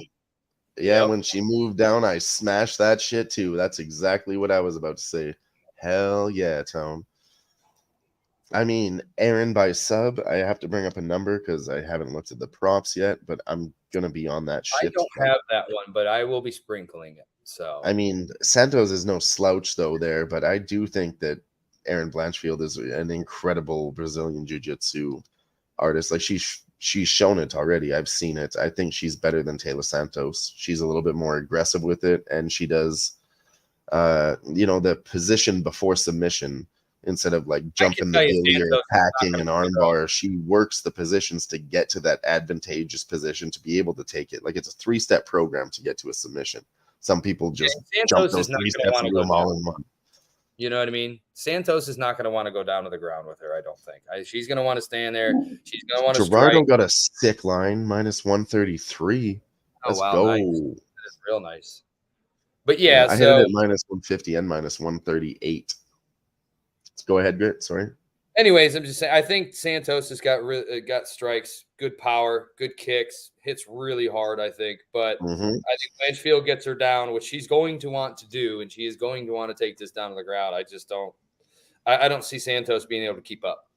Yeah, Yep. when she moved down, I smashed that shit too. That's exactly what I was about to say. Hell yeah, Tone. I mean, Aaron by sub, I have to bring up a number because I haven't looked at the props yet, but I'm gonna be on that I shit. don't have that one, but I will be sprinkling it. So I mean, Santos is no slouch though there, but I do think that Aaron Blanchfield is an incredible Brazilian jiu-jitsu artist. Like she's shown it already. I've seen it. I think she's better than Taylor Santos. She's a little bit more aggressive with it, and she does the position before submission instead of like jumping the gilly or attacking an armbar. She works the positions to get to that advantageous position to be able to take it. Like it's a 3-step program to get to a submission. Some people just jump those 3 steps and do them all in one. You know what I mean? Santos is not going to want to go down to the ground with her, I don't think. She's going to want to stand there. She's going to want to Gerardo strike. got a sick line, minus 133. Let's go. Nice. That is real nice. But yeah, I hit it at minus 150 and minus 138. Let's go ahead, Grit. Sorry. Anyways, I'm just saying, I think Santos has got strikes, good power, good kicks, hits really hard, I think. But I think Blanchfield gets her down, which she's going to want to do, and she is going to want to take this down to the ground. I just don't – I don't see Santos being able to keep up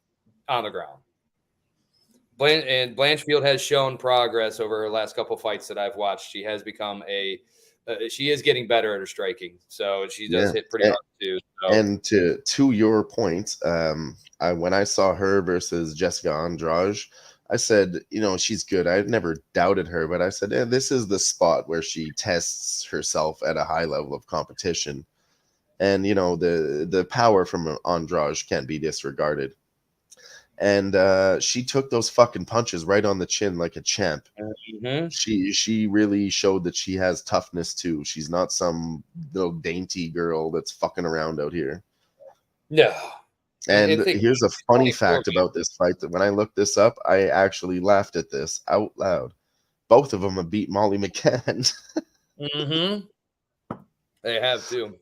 on the ground. And Blanchfield has shown progress over her last couple of fights that I've watched. She has become she is getting better at her striking, so she does hit pretty hard too. So. And to your point, when I saw her versus Jessica Andrade, I said, she's good. I never doubted her, but I said, this is the spot where she tests herself at a high level of competition, and the power from Andrade can't be disregarded. And she took those fucking punches right on the chin like a champ. She really showed that she has toughness too. She's not some little dainty girl that's fucking around out here. Yeah. And here's a funny fact about this fight that when I looked this up, I actually laughed at this out loud. Both of them have beat Molly McCann. They have too.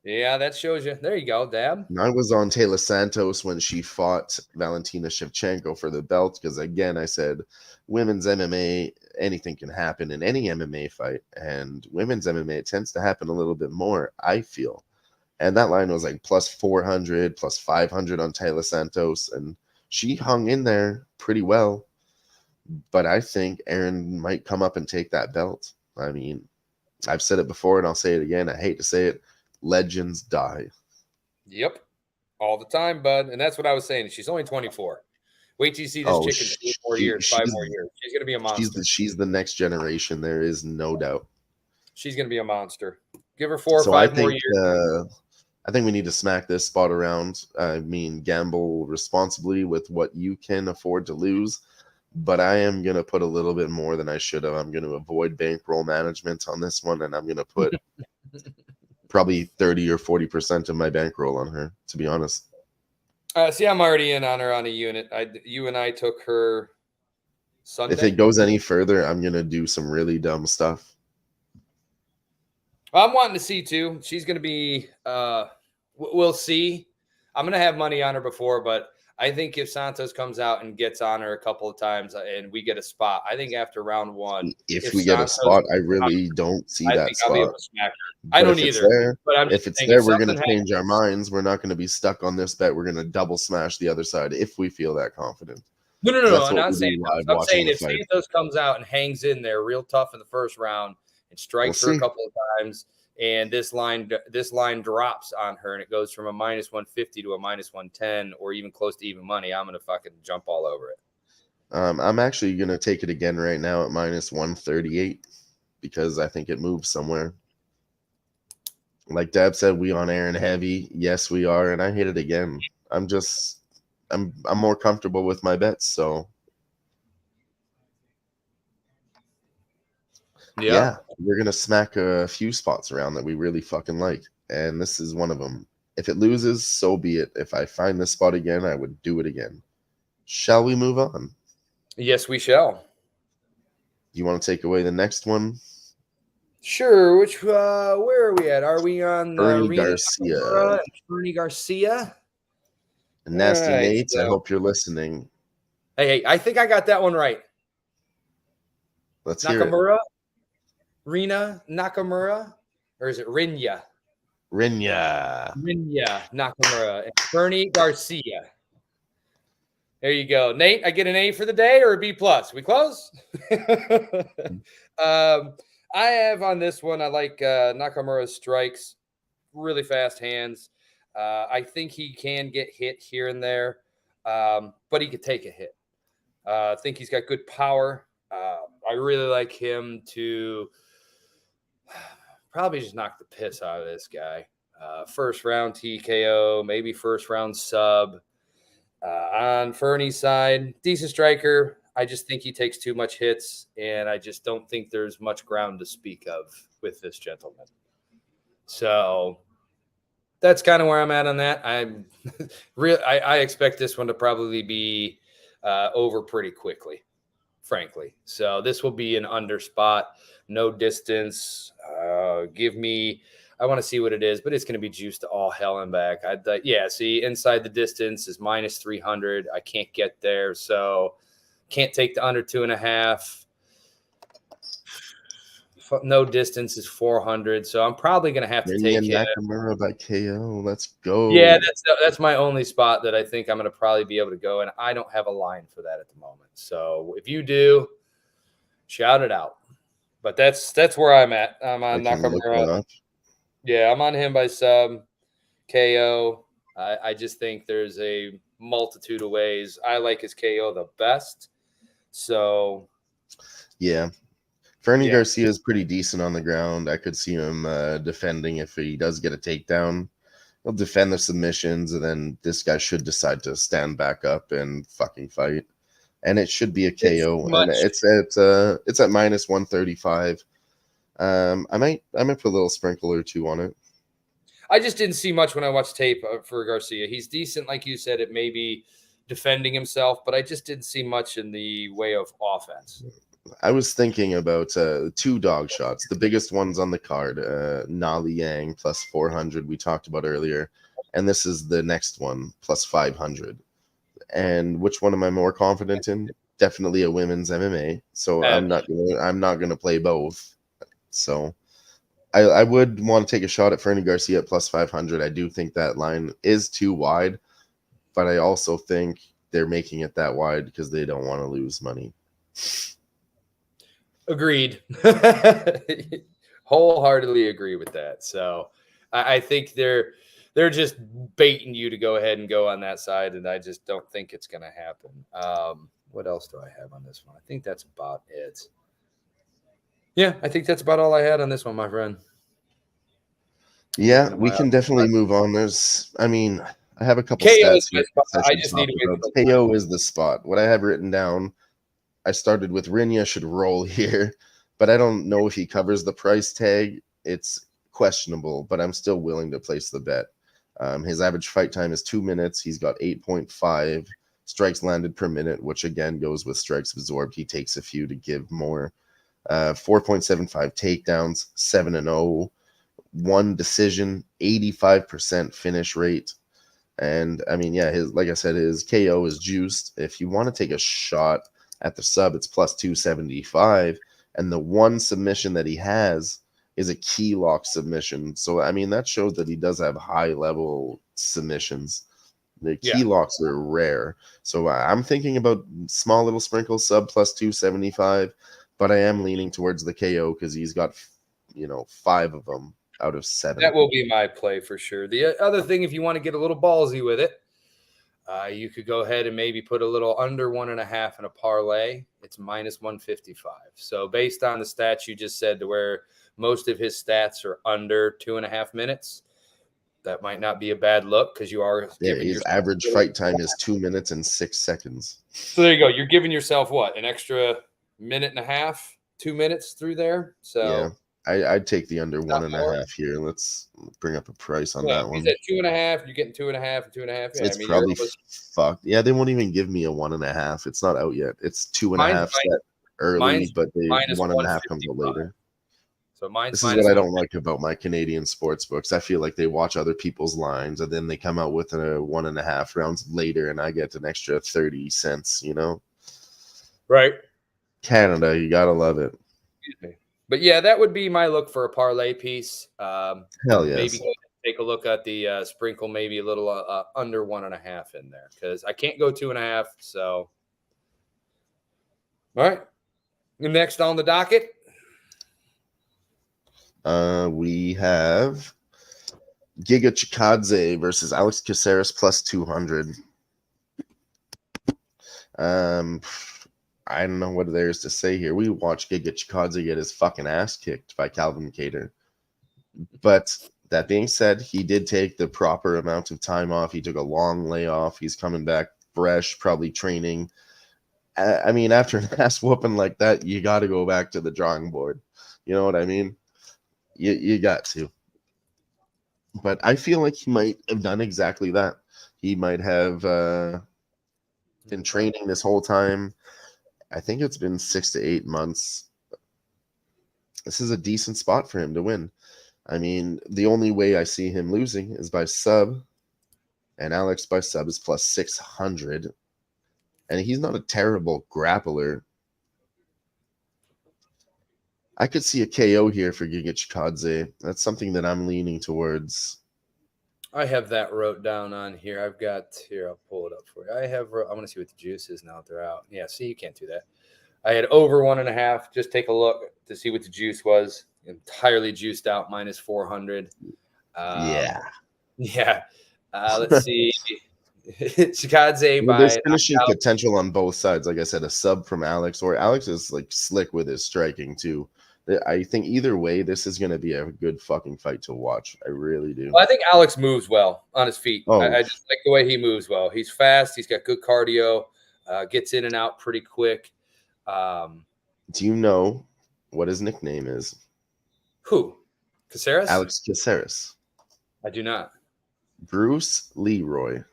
Yeah, that shows you. There you go, Dab. I was on Taylor Santos when she fought Valentina Shevchenko for the belt because, again, I said women's MMA, anything can happen in any MMA fight. And women's MMA, it tends to happen a little bit more, I feel. And that line was like plus 400, plus 500 on Taylor Santos. And she hung in there pretty well. But I think Aaron might come up and take that belt. I mean, I've said it before and I'll say it again. I hate to say it. Legends die. Yep. All the time, bud. And that's what I was saying. She's only 24. Wait till you see this chicken 4 more years, 5 more years. She's going to be a monster. She's the next generation. There is no doubt. She's going to be a monster. Give her 4 or 5 more years. I think we need to smack this spot around. I mean, gamble responsibly with what you can afford to lose. But I am going to put a little bit more than I should have. I'm going to avoid bankroll management on this one, and I'm going to put probably 30 or 40% of my bankroll on her, to be honest. See, I'm already in on her on a unit. You and I took her Sunday. If it goes any further, I'm going to do some really dumb stuff. I'm wanting to see, too. She's going to be we'll see. I'm going to have money on her before, but I think if Santos comes out and gets on her a couple of times and we get a spot, I think after round one, If we get a Santos spot, I really don't see I that think I'll be able spot. to smack her. I But don't if it's either. there, But I'm if just it's saying, there, if we're going to something change our minds. We're not going to be stuck on this bet. We're going to double smash the other side if we feel that confident. No. That's I'm what not we saying do that. live I'm watching saying the if fight. Santos comes out and hangs in there real tough in the first round and strikes her a see. couple of times, and this line drops on her and it goes from a -150 to a -110 or even close to even money, I'm gonna fucking jump all over it. I'm actually going to take it again right now at -138 because I think it moves somewhere. Like Dab said, we on air and heavy. Yes, we are, and I hit it again. I'm more comfortable with my bets, so yeah, we're gonna smack a few spots around that we really fucking like, and this is one of them. If it loses, so be it. If I find this spot again, I would do it again. Shall we move on? Yes, we shall. You want to take away the next one? Sure. Which where are we at? Are we on Ernie Rena Garcia. Nakamura and Ernie Garcia? Nasty All right, Nate, I hope you're listening. Hey, I think I got that one right. Let's hear it. Nakamura, Rena Nakamura, or is it Rinya? Rinya Nakamura and Bernie Garcia. There you go, Nate. I get an A for the day or a B plus. We close. I have on this one. I like Nakamura's strikes, really fast hands. I think he can get hit here and there, but he could take a hit. I think he's got good power. I really like him to probably just knock the piss out of this guy. First round TKO, maybe first round sub. On Fernie's side, decent striker. I just think he takes too much hits, and I just don't think there's much ground to speak of with this gentleman. So that's kind of where I'm at on that. I expect this one to probably be over pretty quickly, frankly. So this will be an under spot, no distance. I want to see what it is, but it's going to be juiced to all hell and back. See, inside the distance is -300. I can't get there, so can't take the under 2.5. No distance is 400, so I'm probably going to have to take him. Nakamura by KO. Let's go. Yeah, that's my only spot that I think I'm going to probably be able to go, and I don't have a line for that at the moment. So if you do, shout it out. But that's where I'm at. I'm on Nakamura. Yeah, I'm on him by sub KO. I just think there's a multitude of ways. I like his KO the best. So, yeah. Fernie Garcia is pretty decent on the ground. I could see him defending if he does get a takedown. He'll defend the submissions, and then this guy should decide to stand back up and fucking fight. And it should be a KO. And it's at -135. I might put a little sprinkle or two on it. I just didn't see much when I watched tape for Garcia. He's decent, like you said, it may be defending himself, but I just didn't see much in the way of offense. I was thinking about 2 dog shots. The biggest ones on the card, Nali Yang plus 400 we talked about earlier. And this is the next one, plus 500. And which one am I more confident in? Definitely a women's MMA. So I'm not gonna play both. So I would want to take a shot at Fernie Garcia at plus 500. I do think that line is too wide, but I also think they're making it that wide because they don't want to lose money. Agreed. Wholeheartedly agree with that. So I think they're just baiting you to go ahead and go on that side, and I just don't think it's going to happen. What else do I have on this one? I think that's about it. Yeah, I think that's about all I had on this one, my friend. Yeah, we can definitely move on. I have a couple stats here. I just need to wait. KO is the spot. What I have written down, I started with Rinya should roll here, but I don't know if he covers the price tag. It's questionable, but I'm still willing to place the bet. His average fight time is 2 minutes. He's got 8.5 strikes landed per minute, which again goes with strikes absorbed. He takes a few to give more. 4.75 takedowns, 7-0, 1 decision, 85% finish rate. And I mean, yeah, his like I said, his KO is juiced. If you want to take a shot at the sub, it's plus 275. And the one submission that he has is a key lock submission. So I mean, that shows that he does have high level submissions. The key locks are rare. So I'm thinking about small little sprinkle sub plus 275, but I am leaning towards the KO because he's got 5 of them out of 7. That will be my play for sure. The other thing, if you want to get a little ballsy with it, you could go ahead and maybe put a little under 1.5 in a parlay. It's minus 155. So based on the stats you just said, to where most of his stats are under 2.5 minutes, that might not be a bad look because you are giving his average fight time is 2 minutes and 6 seconds. So there you go. You're giving yourself what, an extra minute and a half, 2 minutes through there. So yeah, I'd take the under 1.5 here. Let's bring up a price on that one. He's at 2.5. You're getting 2.5 and 2.5. Yeah, It's probably fucked. Yeah, they won't even give me a 1.5. It's not out yet. It's 2.5 set early, but the 1.5 comes out later. So this is what I don't like about my Canadian sports books. I feel like they watch other people's lines and then they come out with a 1.5 rounds later, and I get an extra 30 cents. Right? Canada, you gotta love it. Excuse me. But yeah, that would be my look for a parlay piece. Hell yes. Maybe take a look at the sprinkle, maybe a little under 1.5 in there, because I can't go 2.5. So, all right. Next on the docket, we have Giga Chikadze versus Alex Caceres plus 200. I don't know what there's to say here. We watched Giga Chikadze get his fucking ass kicked by Calvin Kattar. But that being said, he did take the proper amount of time off. He took a long layoff. He's coming back fresh, probably training. I mean, after an ass whooping like that, you got to go back to the drawing board. You know what I mean? You got to. But I feel like he might have done exactly that. He might have been training this whole time. I think it's been 6 to 8 months. This is a decent spot for him to win. I mean, the only way I see him losing is by sub, and Alex by sub is plus 600. And he's not a terrible grappler. I could see a KO here for Giga Chikadze. That's something that I'm leaning towards. I have that wrote down on here. I've got here. I'll pull it up for you. I want to see what the juice is now that they're out. Yeah, see, you can't do that. I had over 1.5. Just take a look to see what the juice was. Entirely juiced out, minus 400. Yeah. Let's see. Chikadze There's finishing potential on both sides. Like I said, a sub from Alex, or Alex is like slick with his striking too. I think either way, this is going to be a good fucking fight to watch. I really do. Well, I think Alex moves well on his feet. Oh. I just like the way he moves well. He's fast. He's got good cardio. Gets in and out pretty quick. Do you know what his nickname is? Who? Caceres? Alex Caceres. I do not. Bruce Leroy.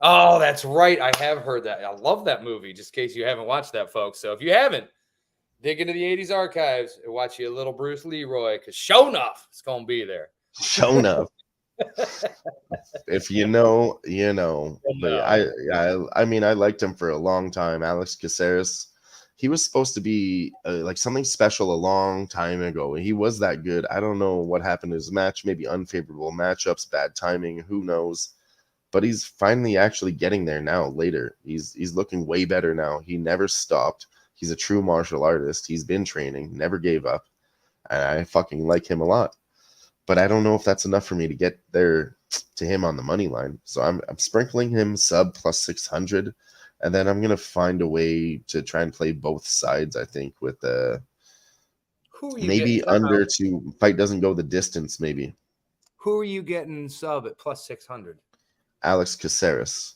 Oh, that's right. I have heard that. I love that movie, just in case you haven't watched that, folks. So if you haven't, dig into the 80s archives and watch you a little Bruce Leroy, because sure enough, it's going to be there. Sure enough. If you know, you know. But I mean, I liked him for a long time. Alex Caceres, he was supposed to be like something special a long time ago. He was that good. I don't know what happened to his match. Maybe unfavorable matchups, bad timing. Who knows? But he's finally actually getting there now. Later, he's looking way better now. He never stopped. He's a true martial artist. He's been training, never gave up. And I fucking like him a lot. But I don't know if that's enough for me to get there to him on the money line. So I'm sprinkling him sub plus 600. And then I'm going to find a way to try and play both sides, I think, with maybe under to fight doesn't go the distance, maybe. Who are you getting sub at plus 600? Alex Caceres.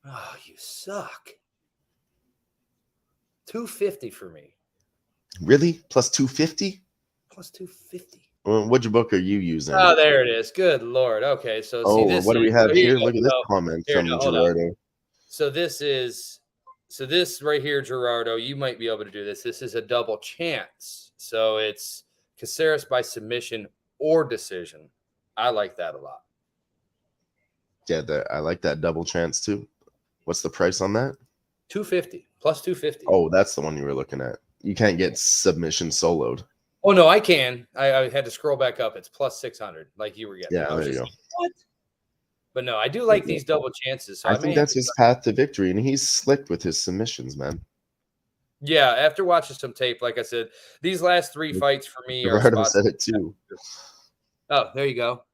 Oh, you suck. 250 for me. Really? Plus 250? Plus 250. Which book are you using? Oh, there it is. Good Lord. Okay, so see this. What do we have here? Look at this Oh, comment here, from no, hold Gerardo. So this right here, Gerardo, you might be able to do this. This is a double chance. So it's Caceres by submission or decision. I like that a lot. Yeah, I like that double chance too. What's the price on that? 250 plus 250. Oh, that's the one you were looking at. You can't get submission soloed. Oh no, I can. I had to scroll back up. It's plus 600, like you were getting. Yeah, I was there you just go. like, what? But no, I do like these double chances. So I I may think have that's to. his path to victory, and he's slick with his submissions, man. Yeah, after watching some tape, like I said, these last 3 fights for me are Gerardo spots. said it too. Oh, there you go.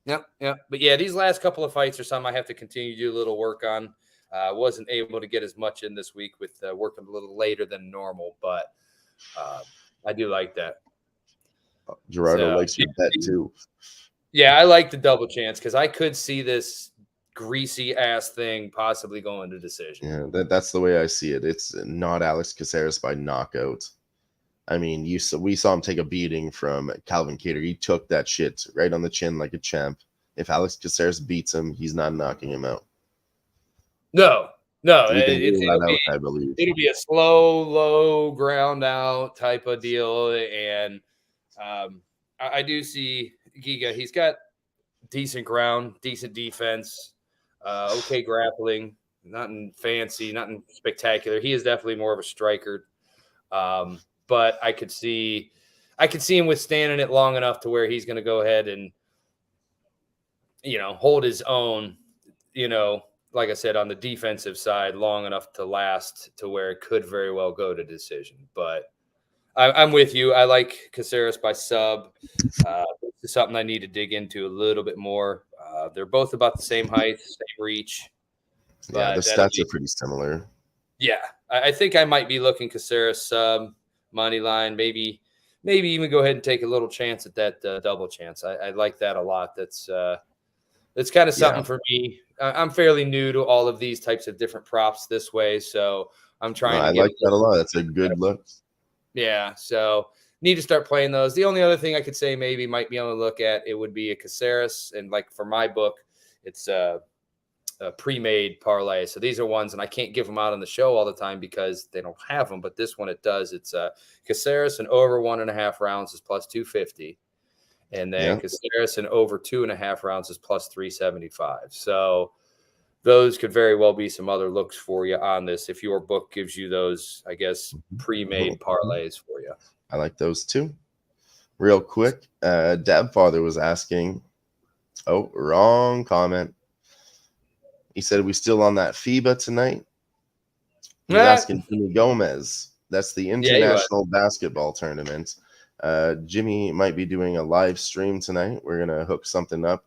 Yep, yep. But yeah, these last couple of fights are some I have to continue to do a little work on. Wasn't able to get as much in this week with working a little later than normal, but I do like that. Gerardo So, likes your bet too. yeah, I like the double chance because I could see this greasy ass thing possibly going to decision. Yeah, that's the way I see it. It's not Alex Caceres by knockout. I mean, we saw him take a beating from Calvin Kattar. He took that shit right on the chin like a champ. If Alex Caceres beats him, he's not knocking him out. No, We can rule that out, I believe. It'll be a slow, low ground out type of deal. And I do see Giga. He's got decent ground, decent defense, okay grappling, nothing fancy, nothing spectacular. He is definitely more of a striker. But I could see him withstanding it long enough to where he's going to go ahead and, hold his own, like I said, on the defensive side long enough to last to where it could very well go to decision. But I'm with you. I like Caceres by sub. This is something I need to dig into a little bit more. They're both about the same height, same reach. Yeah, the stats are pretty similar. Yeah, I think I might be looking Caceres sub, money line, maybe even go ahead and take a little chance at that double chance. I like that a lot. That's kind of something for me. I'm fairly new to all of these types of different props this way, so I'm trying to I like that a lot. That's a good look. Yeah, so need to start playing those. The only other thing I could say maybe might be able to look at, it would be a Caceres, and like for my book, it's a pre-made parlay. So these are ones, and I can't give them out on the show all the time because they don't have them, but this one it does. It's Caceres and over 1.5 rounds is plus 250. And then Caceres and over 2.5 rounds is plus 375. So those could very well be some other looks for you on this if your book gives you those, I guess, pre-made parlays for you. I like those too. Real quick, Dabfather was asking, wrong comment. He said, we still on that FIBA tonight? He's asking Jimmy Gomez. That's the International Basketball Tournament. Jimmy might be doing a live stream tonight. We're going to hook something up.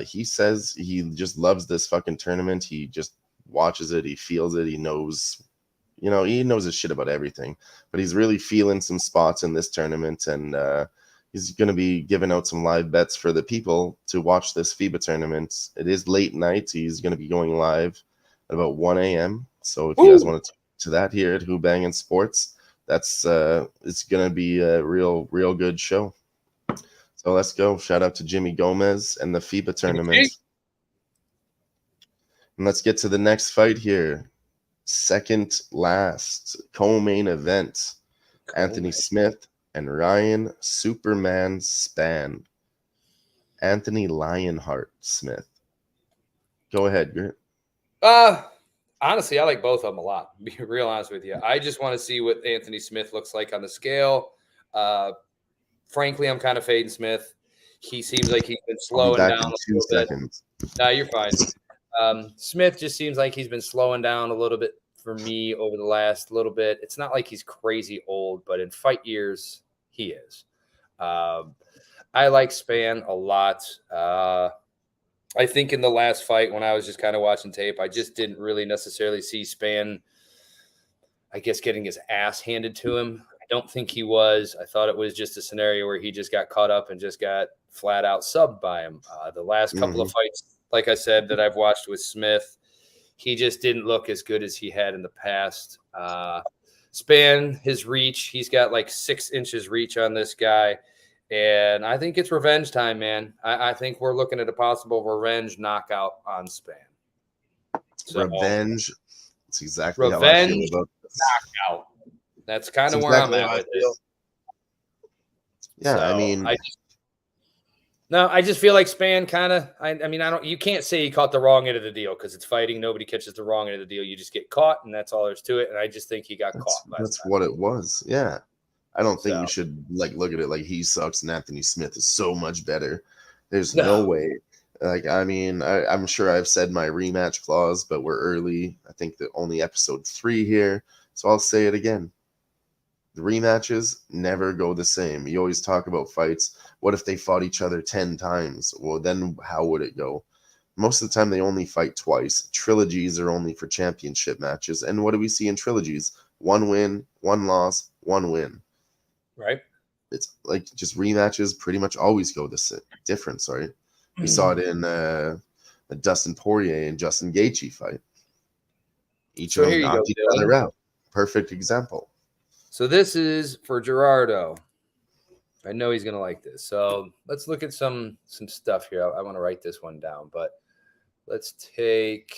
He says he just loves this fucking tournament. He just watches it. He feels it. He knows, he knows his shit about everything. But he's really feeling some spots in this tournament. And he's going to be giving out some live bets for the people to watch this FIBA tournament. It is late night. He's going to be going live at about 1 a.m. So if you guys want to tune to that here at Who-Bangin Sports, that's it's gonna be a real good show. So let's go. Shout out to Jimmy Gomez and the FIBA tournament. And let's get to the next fight here. Second last co-main event. Anthony Smith and Ryan Superman Spann. Anthony Lionheart Smith. Go ahead, Gert. Honestly, I like both of them a lot, to be real honest with you. I just want to see what Anthony Smith looks like on the scale. Frankly, I'm kind of fading Smith. He seems like he's been slowing down a little bit. No, you're fine. Smith just seems like he's been slowing down a little bit for me over the last little bit. It's not like he's crazy old, but in fight years, he is. I like Spann a lot. I think in the last fight, when I was just kind of watching tape, I just didn't really necessarily see Spann, I guess, getting his ass handed to him. I don't think he was. I thought it was just a scenario where he just got caught up and just got flat out subbed by him. The last couple of fights, like I said, that I've watched with Smith, he just didn't look as good as he had in the past. Spann, his reach, he's got like 6 inches reach on this guy. And I think it's revenge time, man. I think we're looking at a possible revenge knockout on Spann. So, revenge. That's exactly how I feel about this. Knockout. That's kind of where I'm at with this. Yeah, so I mean, No, I just feel like Span kind of. I mean, you can't say he caught the wrong end of the deal because it's fighting. Nobody catches the wrong end of the deal. You just get caught, and that's all there's to it. And I just think he got caught last That's time. what it was. Yeah. I don't think So. we should like look at it like he sucks and Anthony Smith is so much better. There's no way. Like, I mean, I'm sure I've said my rematch clause, but we're early. I think that only episode 3 here. So I'll say it again. The rematches never go the same. You always talk about fights. What if they fought each other 10 times? Well, then how would it go? Most of the time, they only fight twice. Trilogies are only for championship matches. And what do we see in trilogies? 1 win, 1 loss, 1 win. Right. It's like just rematches pretty much always go different. Sorry. We saw it in the Dustin Poirier and Justin Gaethje fight. Each of them knocked each other out. Perfect example. So this is for Gerardo. I know he's going to like this. So let's look at some stuff here. I want to write this one down, but let's take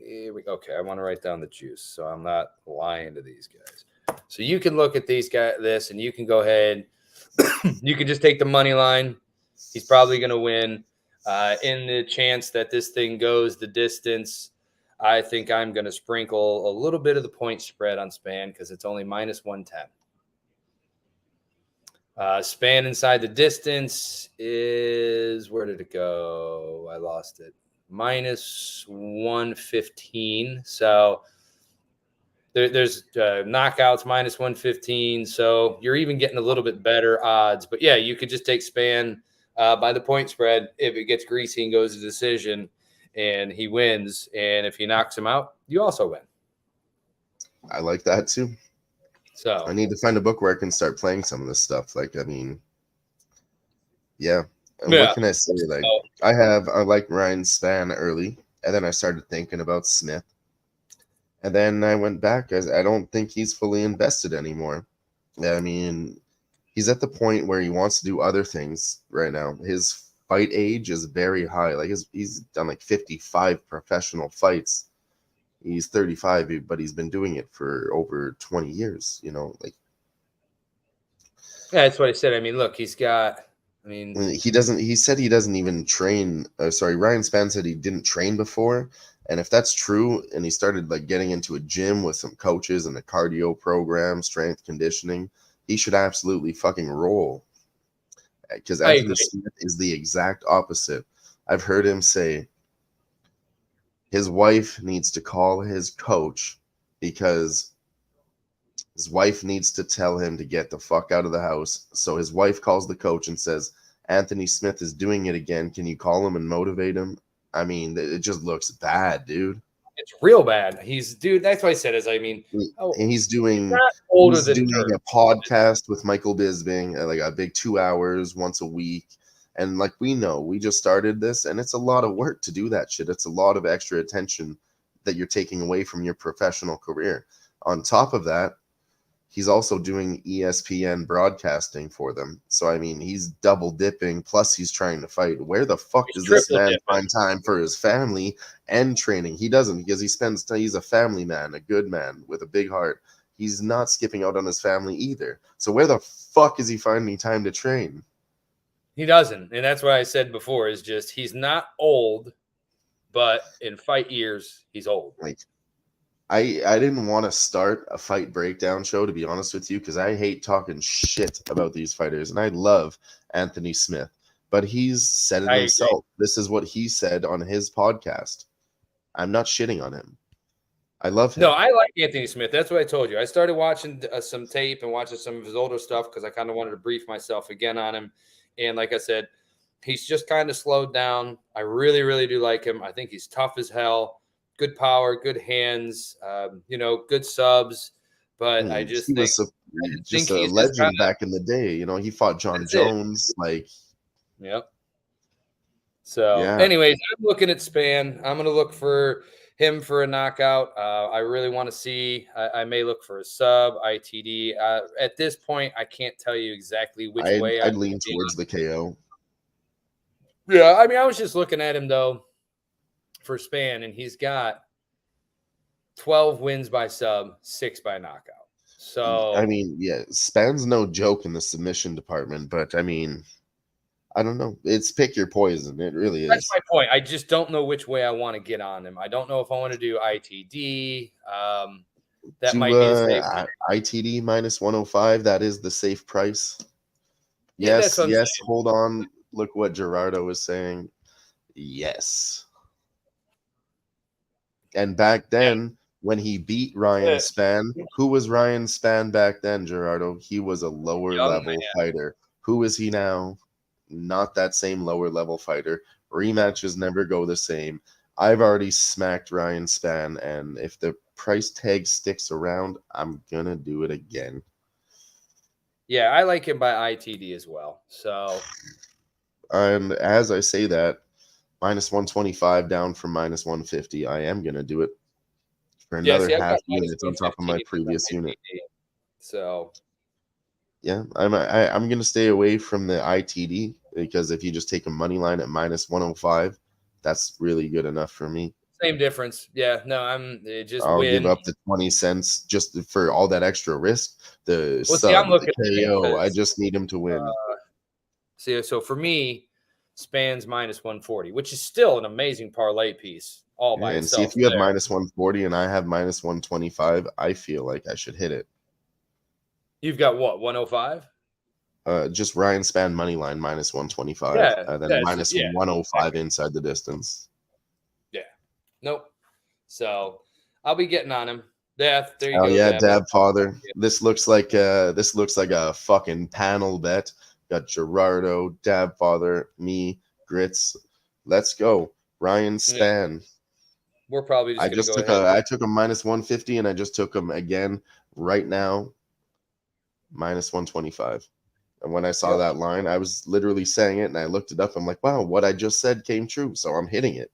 okay, I want to write down the juice so I'm not lying to these guys. So you can look at this, and you can go ahead. You can just take the money line. He's probably going to win. In the chance that this thing goes the distance, I think I'm going to sprinkle a little bit of the point spread on Span because it's only minus 110. Span inside the distance is, where did it go? I lost it. Minus 115. So there's knockouts minus 115. So you're even getting a little bit better odds. But yeah, you could just take Span by the point spread if it gets greasy and goes to decision and he wins. And if he knocks him out, you also win. I like that too. So I need to find a book where I can start playing some of this stuff. Like, I mean, yeah. What can I say? Like, I like Ryan Span early, and then I started thinking about Smith. And then I went back. I don't think he's fully invested anymore. I mean, he's at the point where he wants to do other things right now. His fight age is very high. Like, he's done like 55 professional fights. He's 35, but he's been doing it for over 20 years, you know, like. Yeah, that's what I said. I mean, look, he said he doesn't even train. Ryan Span said he didn't train before. And if that's true, and he started like getting into a gym with some coaches and a cardio program, strength conditioning, he should absolutely fucking roll. Because Anthony Smith is the exact opposite. I've heard him say his wife needs to call his coach because his wife needs to tell him to get the fuck out of the house. So his wife calls the coach and says, Anthony Smith is doing it again. Can you call him and motivate him? I mean, it just looks bad, dude. It's real bad. That's what I said. He's doing a podcast with Michael Bisping, like a big 2 hours once a week. And like we just started this, and it's a lot of work to do that shit. It's a lot of extra attention that you're taking away from your professional career. On top of that, he's also doing ESPN broadcasting for them. So, I mean, he's double dipping, plus he's trying to fight. Where the fuck does this man find time for his family and training? He doesn't, because he's a family man, a good man with a big heart. He's not skipping out on his family either. So where the fuck is he finding time to train? He doesn't. And that's what I said before is just he's not old, but in fight years, he's old. Like, I didn't want to start a fight breakdown show, to be honest with you, because I hate talking shit about these fighters. And I love Anthony Smith. But he's said it himself. This is what he said on his podcast. I'm not shitting on him. I love him. No, I like Anthony Smith. That's what I told you. I started watching some tape and watching some of his older stuff because I kind of wanted to brief myself again on him. And like I said, he's just kind of slowed down. I really, really do like him. I think he's tough as hell. Good power, good hands, good subs. But I just think he's a legend back in the day. You know, he fought John Jones. Yep. So, anyways, I'm looking at Span. I'm going to look for him for a knockout. I really want to see. I may look for a sub, ITD. At this point, I can't tell you exactly which way. I'd lean towards the KO. Yeah, I mean, I was just looking at him, though, for Span, and he's got 12 wins by sub, 6 by knockout. So, I mean, yeah, Span's no joke in the submission department, but I mean, I don't know. It's pick your poison. It really That's is. my point. I just don't know which way I want to get on him. I don't know if I want to do ITD. That Do might be a safe. ITD minus 105. That is the safe price. Yeah, that's Yes, what I'm yes. saying. Hold on. Look what Gerardo was saying. Yes. And back then, when he beat Ryan Yeah. Spann, who was Ryan Spann back then, Gerardo? He was a lower Young level man. fighter. Who is he now? Not that same lower level fighter. Rematches never go the same. I've already smacked Ryan Spann, and if the price tag sticks around, I'm gonna do it again. Yeah, I like him by ITD as well. So And as I say that, minus 125 down from minus 150, I am gonna do it for yeah, another see, I've half got minus unit on top of my 115 previous on unit. ITD. So Yeah, I'm gonna stay away from the ITD because if you just take a money line at minus 105, that's really good enough for me. same difference. Yeah, no, just I'll give win. up the 20 cents just for all that extra risk. The Well, see, sub, I'm the looking at it KO, I because just need him to win. so for me, Spans minus 140, which is still an amazing parlay piece all by And see, if itself. you have There, minus 140 and I have minus 125, I feel like I should hit it. you've got what 105. Just Ryan Spann money line minus 125, Yeah, and then that's minus yeah, 105 inside the distance. yeah. Nope. So I'll be getting on him. Death. There you Oh go, yeah, Dab. Dab Father. This looks like a fucking panel bet. Got Gerardo, Dab Father, me, Grits. Let's go. Ryan Yeah, Spann. we're probably just gonna go ahead and I took a minus 150 and I just took him again right now, minus 125. And when I saw yep. that line, I was literally saying it and I looked it up. I'm like, wow, what I just said came true. So I'm hitting it.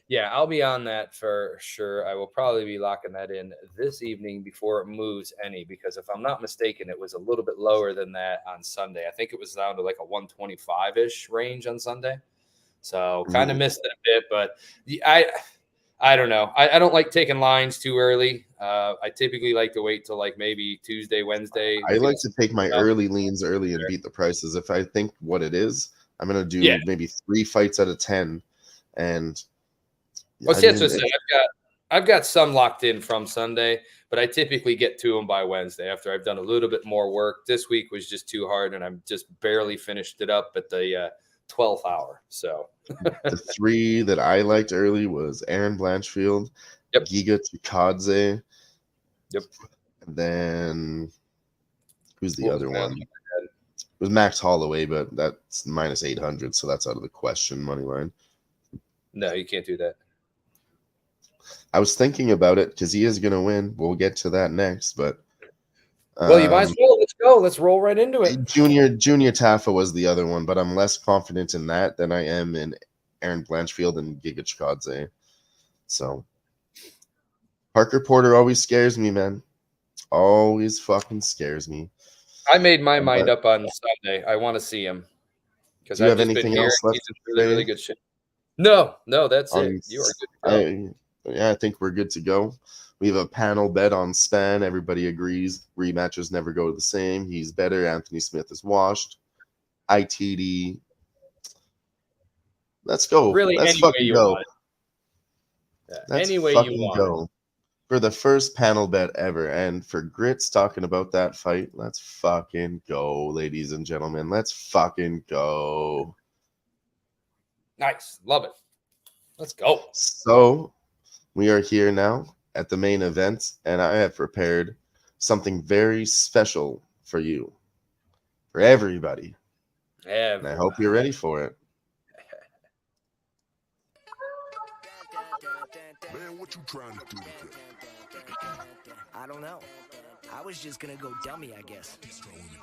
Yeah, I'll be on that for sure. I will probably be locking that in this evening before it moves any, because if I'm not mistaken, it was a little bit lower than that on Sunday. I think it was down to like a 125-ish range on Sunday. So kind of Ooh. missed it a bit, but I don't know. I don't like taking lines too early. I typically like to wait till like maybe Tuesday, Wednesday. I Get like to take my up early leans early and there. beat the prices. If I think what it is, I'm gonna Yeah. do maybe 3 fights out of 10. And Well, I see, that's mean, what I said. I've got some locked in from Sunday, but I typically get to them by Wednesday after I've done a little bit more work. This week was just too hard, and I'm just barely finished it up at the 12th hour. So, the 3 that I liked early was Aaron Blanchfield, yep, Giga Chikadze, yep. and then who's the What was other my other one? It was Max Holloway, but that's minus 800, so that's out of the question, money line. No, you can't do that. I was thinking about it because he is going to win. We'll get to that next, but Well, you might as well. Let's go. Let's roll right into it. Junior Taffa was the other one, but I'm less confident in that than I am in Aaron Blanchfield and Giga Chikadze. So Parker Porter always scares me, man. Always fucking scares me. I made my mind But up on Sunday. I want to see him because do you I've have just been anything hearing else left he's in to really, really say? good shape. No, that's On it. You are good to go. I think we're good to go. We have a panel bet on Span. Everybody agrees rematches never go the same. He's better. Anthony Smith is washed. ITD. Let's go. Really, Let's any way fucking you go. want it. Yeah, Let's any way you fucking want it. go. For the first panel bet ever. And for Grits talking about that fight, let's fucking go, ladies and gentlemen. Let's fucking go. Nice. Love it. Let's go. So we are here now at the main event, and I have prepared something very special for you, for everybody. And I hope you're ready for it. Man, what you trying to do today? I don't know. I was just gonna go dummy, I guess.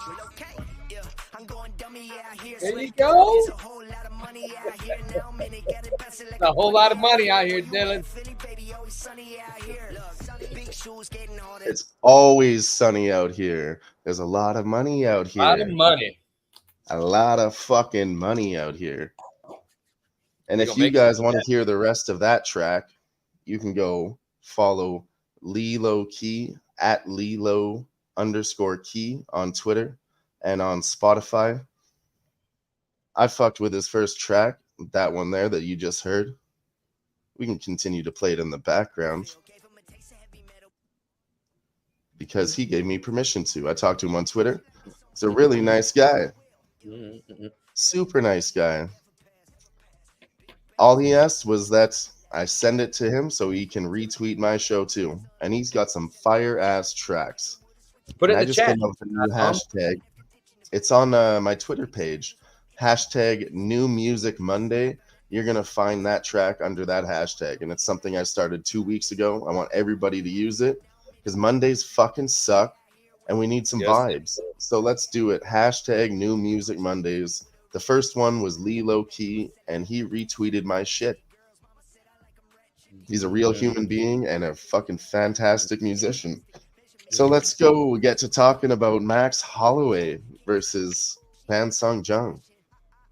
Well, okay, yeah, I'm going dummy out here. There you go. There's a whole lot of money out here now. Man, they got it busted like A whole lot of money out here, You Dylan. in Philly, baby, always sunny out here. Look, big shoes getting harder. It's always sunny out here. There's a lot of money out A lot of here. money. A lot of fucking money out here. And We if gonna you make some guys want to hear the rest of that track, you can go follow Lilo Key at Lilo_Key on Twitter and on Spotify. I fucked with his first track, that one there that you just heard. We can continue to play it in the background because he gave me permission to. I talked to him on Twitter. He's a really nice guy. Super nice guy. All he asked was that I send it to him so he can retweet my show too. And he's got some fire ass tracks. Put it And in I the just chat. came up with a new hashtag. It's on my Twitter page. Hashtag New Music Monday. You're going to find that track under that hashtag. And it's something I started 2 weeks ago. I want everybody to use it because Mondays fucking suck and we need some vibes. So let's do it. Hashtag New Music Mondays. The first one was Lookin, and he retweeted my shit. He's a real human being and a fucking fantastic musician. So let's go. We get to talking about Max Holloway versus Pan Sung Jung.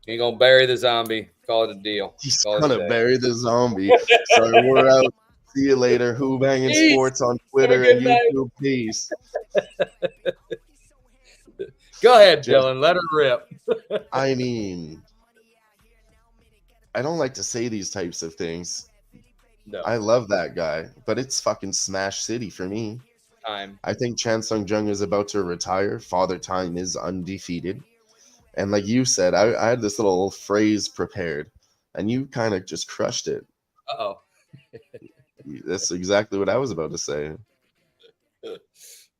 You're going to bury the zombie. Call it a deal. He's Call it gonna a day. bury the zombie. So we're out. See you later. Who-Bangin Peace. Sports on Twitter Have a and good night. YouTube. Peace. Go ahead, Just- Dylan. Let her rip. I mean, I don't like to say these types of things. No. I love that guy, but it's fucking Smash City for me. Time. I think Chan Sung Jung is about to retire. Father Time is undefeated. And like you said, I had this little phrase prepared, and you kind of just crushed it. Uh-oh. That's exactly what I was about to say.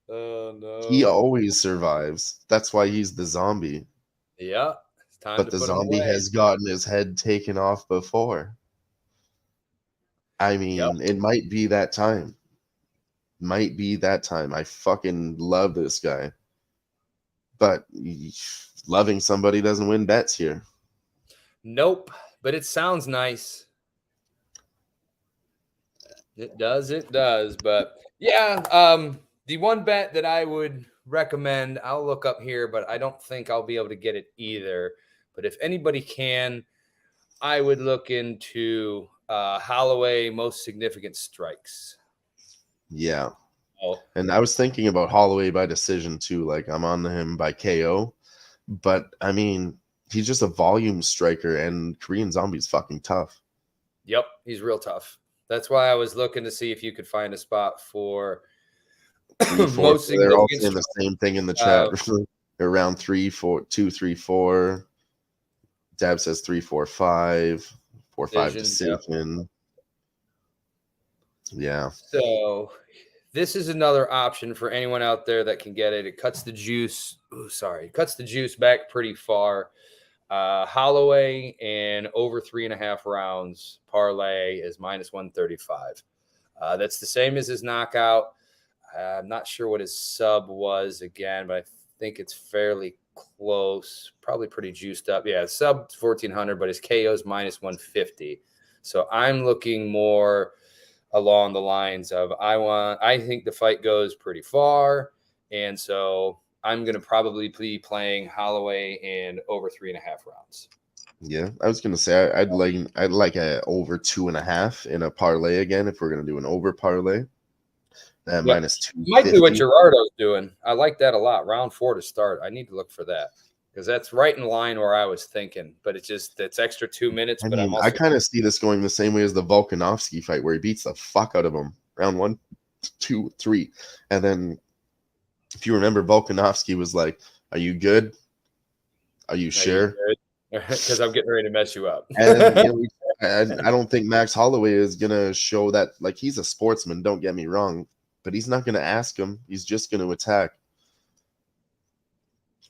Oh, no. He always survives. That's why he's the zombie. Yeah. It's time But to the put him zombie away. has gotten his head taken off before. I mean, It might be that time. Might be that time. I fucking love this guy. But loving somebody doesn't win bets here. Nope. But it sounds nice. It does. But yeah, the one bet that I would recommend, I'll look up here, but I don't think I'll be able to get it either. But if anybody can, I would look into Holloway most significant strikes. Yeah. Oh, And I was thinking about Holloway by decision too. Like I'm on him by KO. But I mean, he's just a volume striker, and Korean Zombie's fucking tough. yep, he's real tough. That's why I was looking to see if you could find a spot for most They're all significant saying the strikes. same thing in the chat. Around 3, 4, 2, 3, 4. Dab says 3, 4, 5. 4, 5 decision. Yeah. So this is another option for anyone out there that can get it. It cuts the juice. It cuts the juice back pretty far. Holloway and over 3.5 rounds parlay is minus 135. That's the same as his knockout. I'm not sure what his sub was again, but I think it's fairly close. Probably pretty juiced up. Yeah, sub 1400, but his KO is minus 150. So I'm looking more along the lines of I think the fight goes pretty far, and so I'm going to probably be playing Holloway in over 3.5 rounds. Yeah, I was gonna say I'd like a over 2.5 in a parlay again if we're gonna do an over parlay. That minus 250. Might be what Gerardo's doing. I like that a lot. Round 4 to start. I need to look for that because that's right in line where I was thinking. But it's extra 2 minutes. But I kind of see this going the same way as the Volkanovski fight where he beats the fuck out of him. Round 1, 2, 3, and then if you remember, Volkanovski was like, "Are you good? Are you sure?" Because I'm getting ready to mess you up. And I don't think Max Holloway is gonna show that. Like, he's a sportsman. Don't get me wrong, but he's not gonna ask him. He's just gonna attack.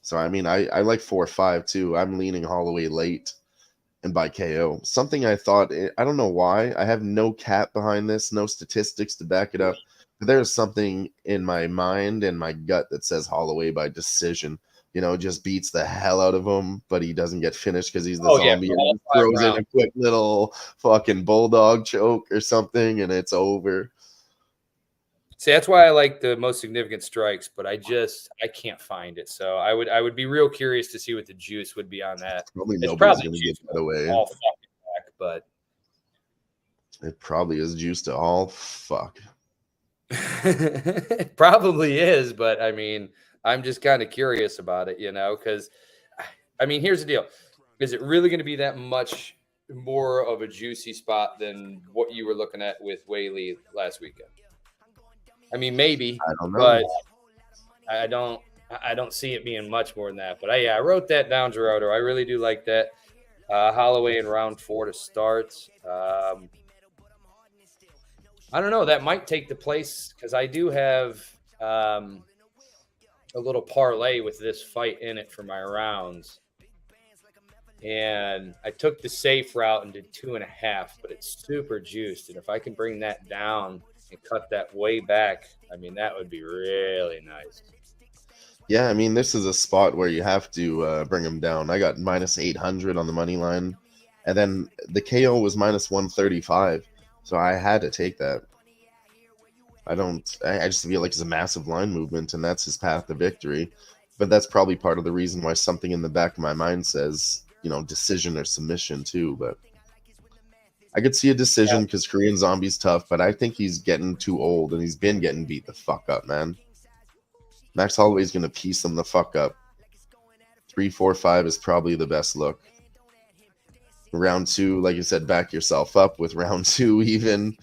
So I mean, I like 4-5 too. I'm leaning Holloway late and by KO. Something I thought, I don't know why. I have no cap behind this, no statistics to back it up. But there's something in my mind and my gut that says Holloway by decision. Just beats the hell out of him, but he doesn't get finished because he's the zombie. Yeah, and he throws in a quick little fucking bulldog choke or something, and it's over. See, that's why I like the most significant strikes, but I can't find it. So I would be real curious to see what the juice would be on that. Probably It's nobody's going to get that away. All fucking back, but it probably is juice to all fuck. it probably is, but I mean, I'm just kind of curious about it, because I mean, here's the deal. Is it really going to be that much more of a juicy spot than what you were looking at with Whaley last weekend? I mean, maybe, I don't know. but I don't see it being much more than that. But I wrote that down, Gerardo. I really do like that. Holloway in round 4 to start. I don't know. That might take the place because I do have a little parlay with this fight in it for my rounds. And I took the safe route and did 2.5, but it's super juiced. And if I can bring that down and cut that way back, I mean, that would be really nice. Yeah, I mean, this is a spot where you have to bring him down. I got minus 800 on the money line, and then the KO was minus 135, so I had to take that. I just feel like it's a massive line movement, and that's his path to victory. But that's probably part of the reason why something in the back of my mind says, decision or submission too. But I could see a decision because Korean Zombie's tough, but I think he's getting too old, and he's been getting beat the fuck up, man. Max Holloway's going to piece him the fuck up. 3, 4, 5 is probably the best look. Round 2, like you said, back yourself up with round 2 even.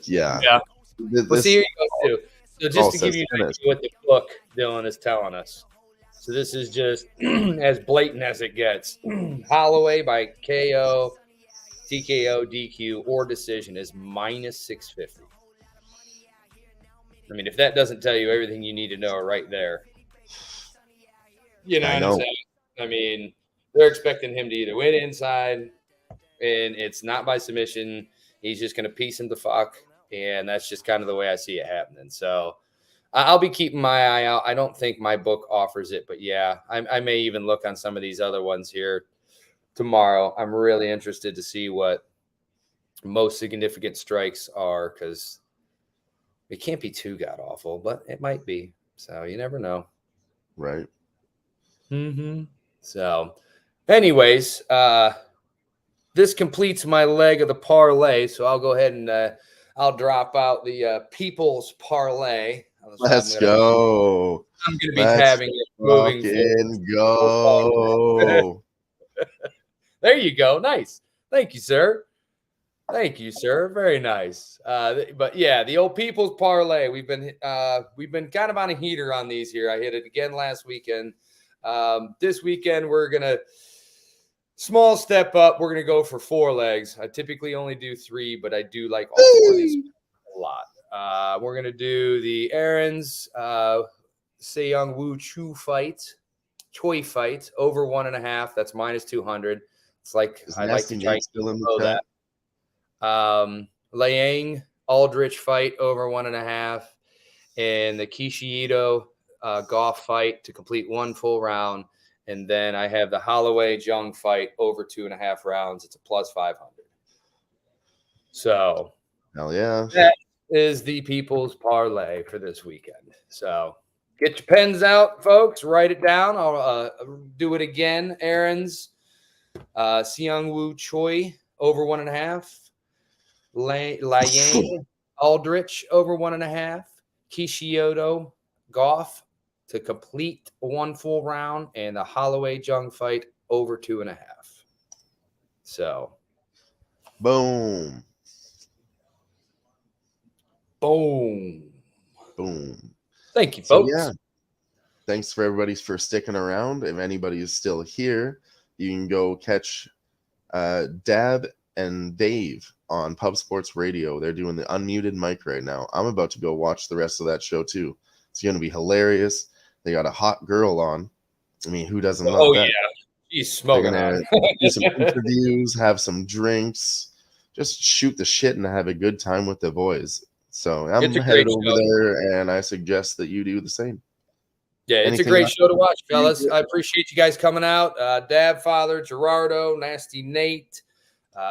Yeah. Well, see, here you go, too. So just to give you an idea what the book Dylan is telling us. So this is just as blatant as it gets. Holloway by KO, TKO, DQ, or decision is minus 650. I mean, if that doesn't tell you everything you need to know right there, you know what I'm saying? I mean, they're expecting him to either win inside, and it's not by submission. He's just going to piece him the fuck, and that's just kind of the way I see it happening. So I'll be keeping my eye out. I don't think my book offers it, but yeah, I may even look on some of these other ones here tomorrow. I'm really interested to see what most significant strikes are because it can't be too god awful, but it might be. So you never know. Right. Mm-hmm. So anyways, this completes my leg of the parlay. So I'll go ahead and I'll drop out the people's parlay. Let's go. I'm going to be having it moving go. There you go. Nice. Thank you, sir. Thank you, sir. Very nice. But yeah, the old people's parlay. We've been kind of on a heater on these here. I hit it again last weekend. This weekend we're gonna small step up. We're gonna go for 4 legs. I typically only do 3, but I do like all 4 of these a lot. We're gonna do the Aaron's Seyoung Woo Choi fight over 1.5. That's minus 200. It's like I like to try to know that. Liang Aldrich fight over 1.5, and the Kishiito Goff fight to complete 1 full round, and then I have the Holloway Jung fight over 2.5 rounds. It's a plus 500. So, hell yeah, that is the people's parlay for this weekend. So, get your pens out, folks. Write it down. I'll do it again. Aaron's Seyoung Woo Choi over 1.5. Liang Aldrich over 1.5. Kishiito Goff to complete 1 full round, and the Holloway Jung fight over 2.5. So, boom. Thank you, folks. So, yeah. Thanks for everybody for sticking around. If anybody is still here, you can go catch Dab and Dave on Pub Sports Radio. They're doing the unmuted mic right now. I'm about to go watch the rest of that show too. It's going to be hilarious. They got a hot girl on. I mean, who doesn't love that? Oh, yeah. She's smoking on. Do some interviews, have some drinks, just shoot the shit and have a good time with the boys. So I'm headed over there, and I suggest that you do the same. Yeah, it's a great show to watch, fellas. I appreciate you guys coming out. Dab Father, Gerardo, Nasty Nate.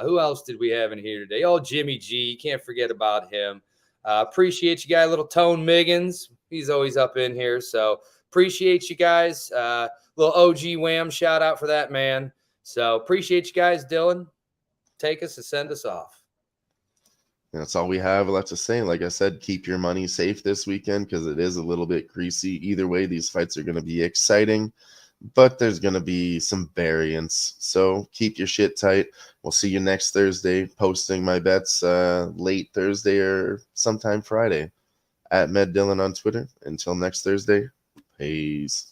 Who else did we have in here today? Oh, Jimmy G. You can't forget about him. Appreciate you guys. Little Tone Miggins. He's always up in here. So appreciate you guys. Little OG Wham shout out for that, man. So appreciate you guys. Dylan, take us and send us off. That's all we have left to say. Like I said, keep your money safe this weekend because it is a little bit greasy. Either way, these fights are going to be exciting. but there's going to be some variance. So keep your shit tight. We'll see you next Thursday, posting my bets late Thursday or sometime Friday at MedDillon on Twitter. Until next Thursday, peace.